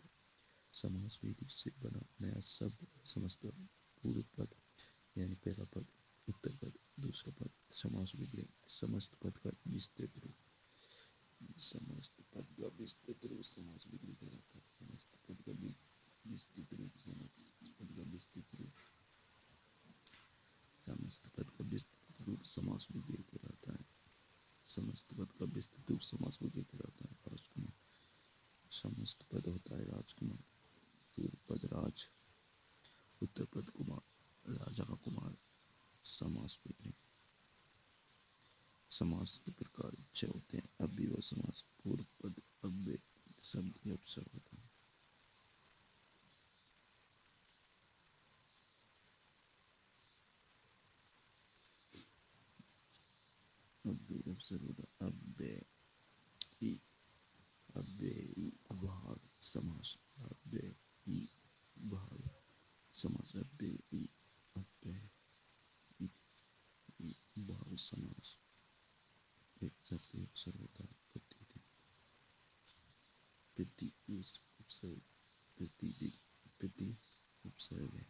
समास विधि से बना नया शब्द समस्त पद पूर्व पद यानी पहला पद उत्तर पद दूसरा पद समास विधि समस्त पद का विस्तृत रूप समस्त पद का विस्तृत रूप समास विधि कहलाता है समस्त पद का विस्तृत रूप समस्त पद का विस्तृत रूप समस्त पद का विस्तृत रूप समास विधि कहलाता है समस्त पद का विस्तृत रूप समास विधि कहलाता है राजकुमार समस्त पद होता है राजकुमार पूर्व पद राज उत्तर पद कुमार राजा का कुमार समास विधि समास के प्रकार 6 होते हैं अव्ययीय समास पूर्व पद अव्यय शब्द या उपसर्ग होता है अव्ययी उपसर्ग होता है अव्ययी अव्ययी भाव समास अव्ययी भाव समास अव्ययी अव्ययी भाव समास एक शब्द उपसर्ग होता है प्रति उपसर्ग प्रति उपसर्ग है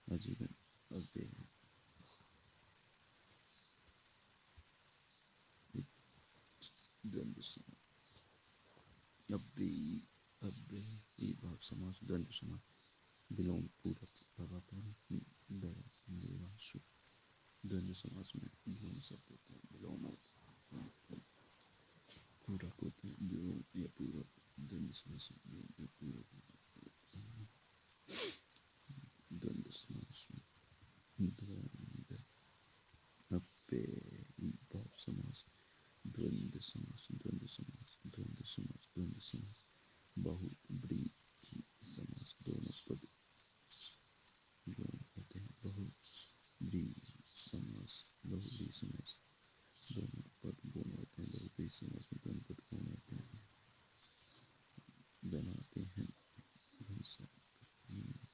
आजीवन अव्यय है द्वंद्व समास अव्ययी भाव समास द्वंद्व समास विलोम पूरक भावापन्न देवाशु द्वंद्व समास में विलोम शब्द होता है विलोम पूरक होते हैं विलोम या पूरक द्वंद्व समास विलोम या पूरक द्वंद्व समास में अव्ययी भाव समास, द्वंद्व समास, द्वंद्व समास, द्वंद्व समास, द्वंद्व समास, बहुव्रीहि समास। दोनों पद गौण होते हैं। बहुव्रीहि समास, बहुव्रीहि समास, दोनों पद गौण होते हैं। बहुव्रीहि समास में दोनों पद गौण होते हैं। बनाते हैं घनश्याम।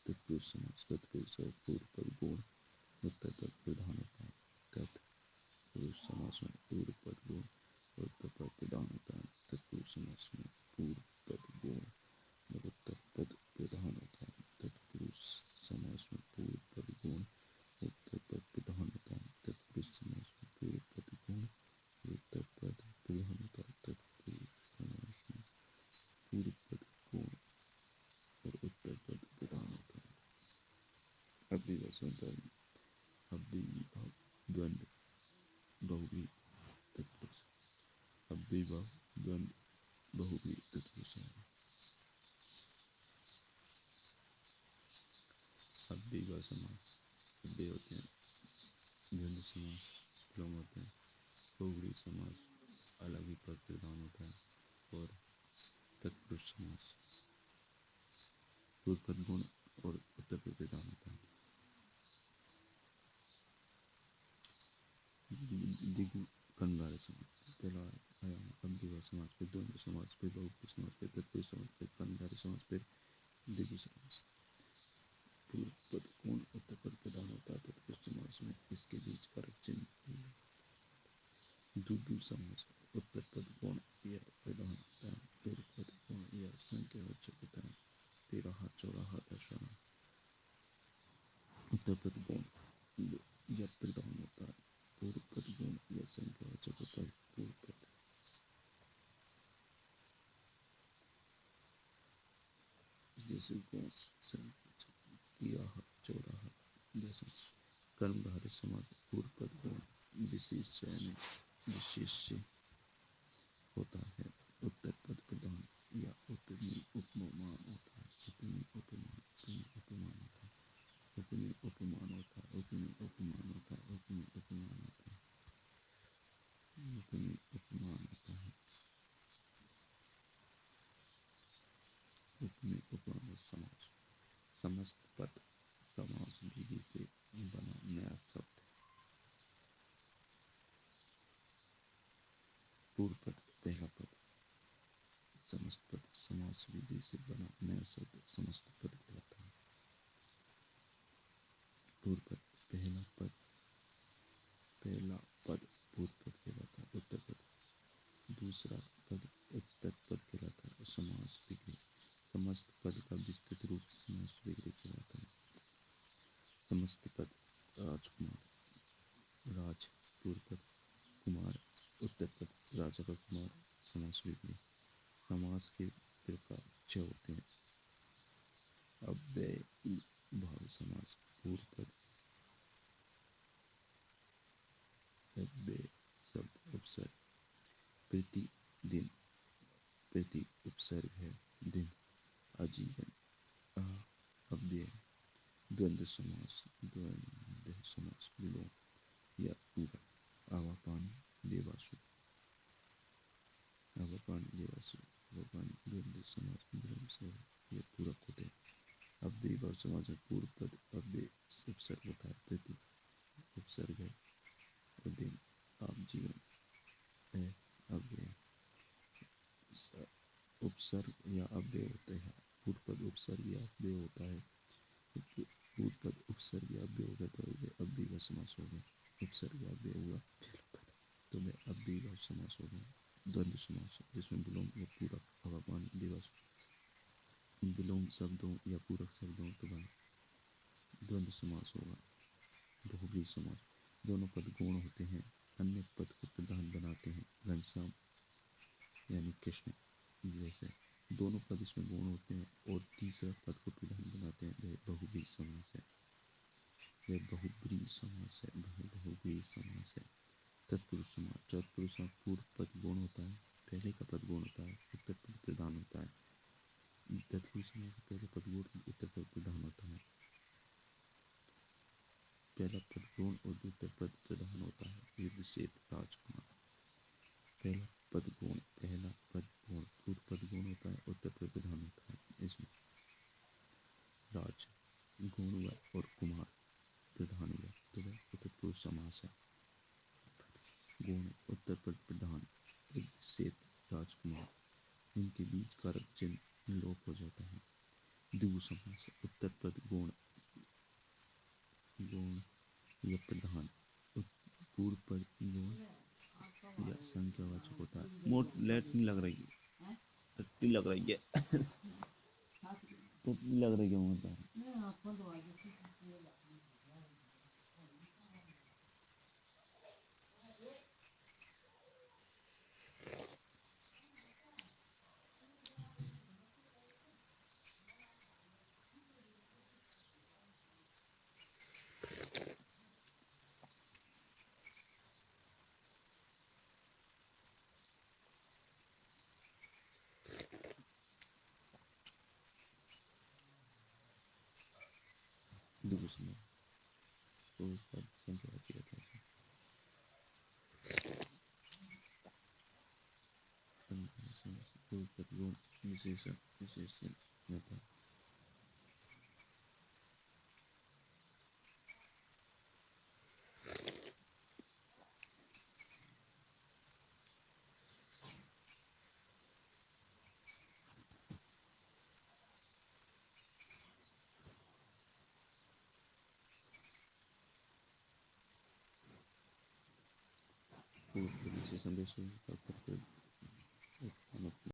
तत्पुरुष समास, तत्पुरुष और पूर्व पद गौण, उत्तर पद प्रधान होता है। तत्पुरुष समास में पूर्व पद गौण और उत्तर पद प्रधान होता है। तत्पुरुष समास में पूर्व पद गौण और उत्तर पद प्रधान होता है। तत्पुरुष समास में पूर्व पद गौण, उत्तर पद प्रधान होता है। तत्पुरुष समास में पूर्व पद गौण और उत्तर पद प्रधान होता है। तत्पुरुष समास में पूर्व पद गौण और उत्तर पद प्रधान होता है। अव्ययीभाव धर्म, अव्ययीभाव द्वंद्व, बहुव्रीहि तत्पुरुष। अव्ययीभाव द्वंद्व, बहुव्रीहि तत्पुरुष। अव्ययीभाव समास अव्यय होते हैं। द्वंद्व समास विलोम होते हैं। बहुव्रीहि समास अलग ही पद प्रधान होता है। और तत्पुरुष समास पूर्व पद गौण और उत्तर पद प्रधान होता है। द्विगु कर्मधारय समास, पहला आयाम अव्ययीभाव समास, फिर द्वंद्व समास, फिर बहुव्रीहि समास, फिर तत्पुरुष समास, फिर कर्मधारय समास, फिर द्विगु समास। पूर्व पद गौण, उत्तर पद प्रधान होता है। तत्पुरुष समास में इसके बीच कारक चिन्ह। द्विगु समास, उत्तर पद गौण या प्रधान होता है, पूर्व पद गौण या संख्यावाचक होता है। तेरह चौराहा दर्शाना, उत्तर पद गौण या प्रधान होता है, पूर्व पद गौण या संख्यावाचक होता है। पूर्व पद जैसे गौण संख्यावाचक, किया चौराहा जैसा। कर्मधारय समास, पूर्व पद गौण विशेष्य यानी विशेष्य होता है, उत्तर पद प्रधान या उपमेय उपमान होता है। उपमेय उपमान, उपमेय उपमान होता है। उपमेय उपमान होता है। उपमेय उपमान होता है। उपमेय उपमान होता है। उपमेय उपमान होता है। उपमेय उपमान समास, समस्त पद समास विधि से बना नया शब्द। पूर्व पद पहला पद, समस्त पद समास विधि से बना नया शब्द समस्त पद कहलाता है। पूर्व पद पहला पद, पहला पद पूर्व पद कहलाता है। उत्तर पद दूसरा पद उत्तर पद कहलाता है। और समास विग्रह, समस्त पद का विस्तृत रूप समास विग्रह कहलाता है। समस्त पद राजकुमार, राज पूर्व पद, कुमार उत्तर पद, राजा का कुमार समास विग्रह। समास के प्रकार छह होते हैं। अव्ययीभाव समास, पूर्व पद अव्यय शब्द उपसर्ग, प्रतिदिन, प्रति उपसर्ग है, दिन, आजीवन, अव्यय। द्वंद्व समास, द्वंद्व समास विलोम या पूरक, आवापान देवासु, आवापान देवासु, आवापान। द्वंद्व समास में विलोम से या पूरक होते हैं। अव्ययीभाव समास में पूर्व पद अव्यय उपसर्ग होता है, प्रति उपसर्ग है, और दिन, आजीवन है, अव्यय। उपसर्ग या अव्यय होते हैं। पूर्व पद उपसर्ग या अव्यय होता है। पूर्व पद उपसर्ग या अव्यय हो गया तो अव्ययीभाव समास हो गया। उपसर्ग या अव्यय हुआ तो वह अव्ययीभाव समास हो गया। द्वंद्व समास जिसमें विलोम या पूरक, आवापान देवासु, विलोम शब्दों या पूरक शब्दों तो वह द्वंद्व समास होगा। बहुव्रीहि समास, दोनों पद गौण होते हैं, अन्य पद को प्रधान बनाते हैं। घनश्याम यानी कृष्ण जैसे दोनों पद इसमें गौण होते हैं और तीसरा पद को प्रधान बनाते हैं। वह बहुव्रीहि समास है। वह बहुव्रीहि समास है। वह बहुव्रीहि समास है। तत्पुरुष समास, तत्पुरुष समास पूर्व पद गौण होता है, पहले का पद गौण होता है, उत्तर पद प्रधान होता है। तत्पुरुष समास में पहले पद गौण, उत्तर पद प्रधान होता है। पहला पद गौण और उत्तर पद प्रधान होता है। युधिष्ठिर राजकुमार, पहला पद गुण पूर्व पद गुण होता है, उत्तर पद प्रधान होता है। इसमें राज गुण हुआ और कुमार प्रधान हुआ, तो वह उत्तरपुरुष समास है। गुण उत्तर पद प्रधान से राजकुमार, इनके बीच कारक चिन्ह लोप हो जाता है। द्विगु समास उत्तर पद गुण गुण या प्रधान, पूर्व पद गुण या संख्यावाचक होता है। मोट लेट नहीं लग रही है, टट्टी लग रही है, टट्टी लग रही है मुझे। द्विगु समास पूर्व पद संख्यावाचक होता है। पूर्व पद गुण विशेषण होता है। पूर्व पद विशेषण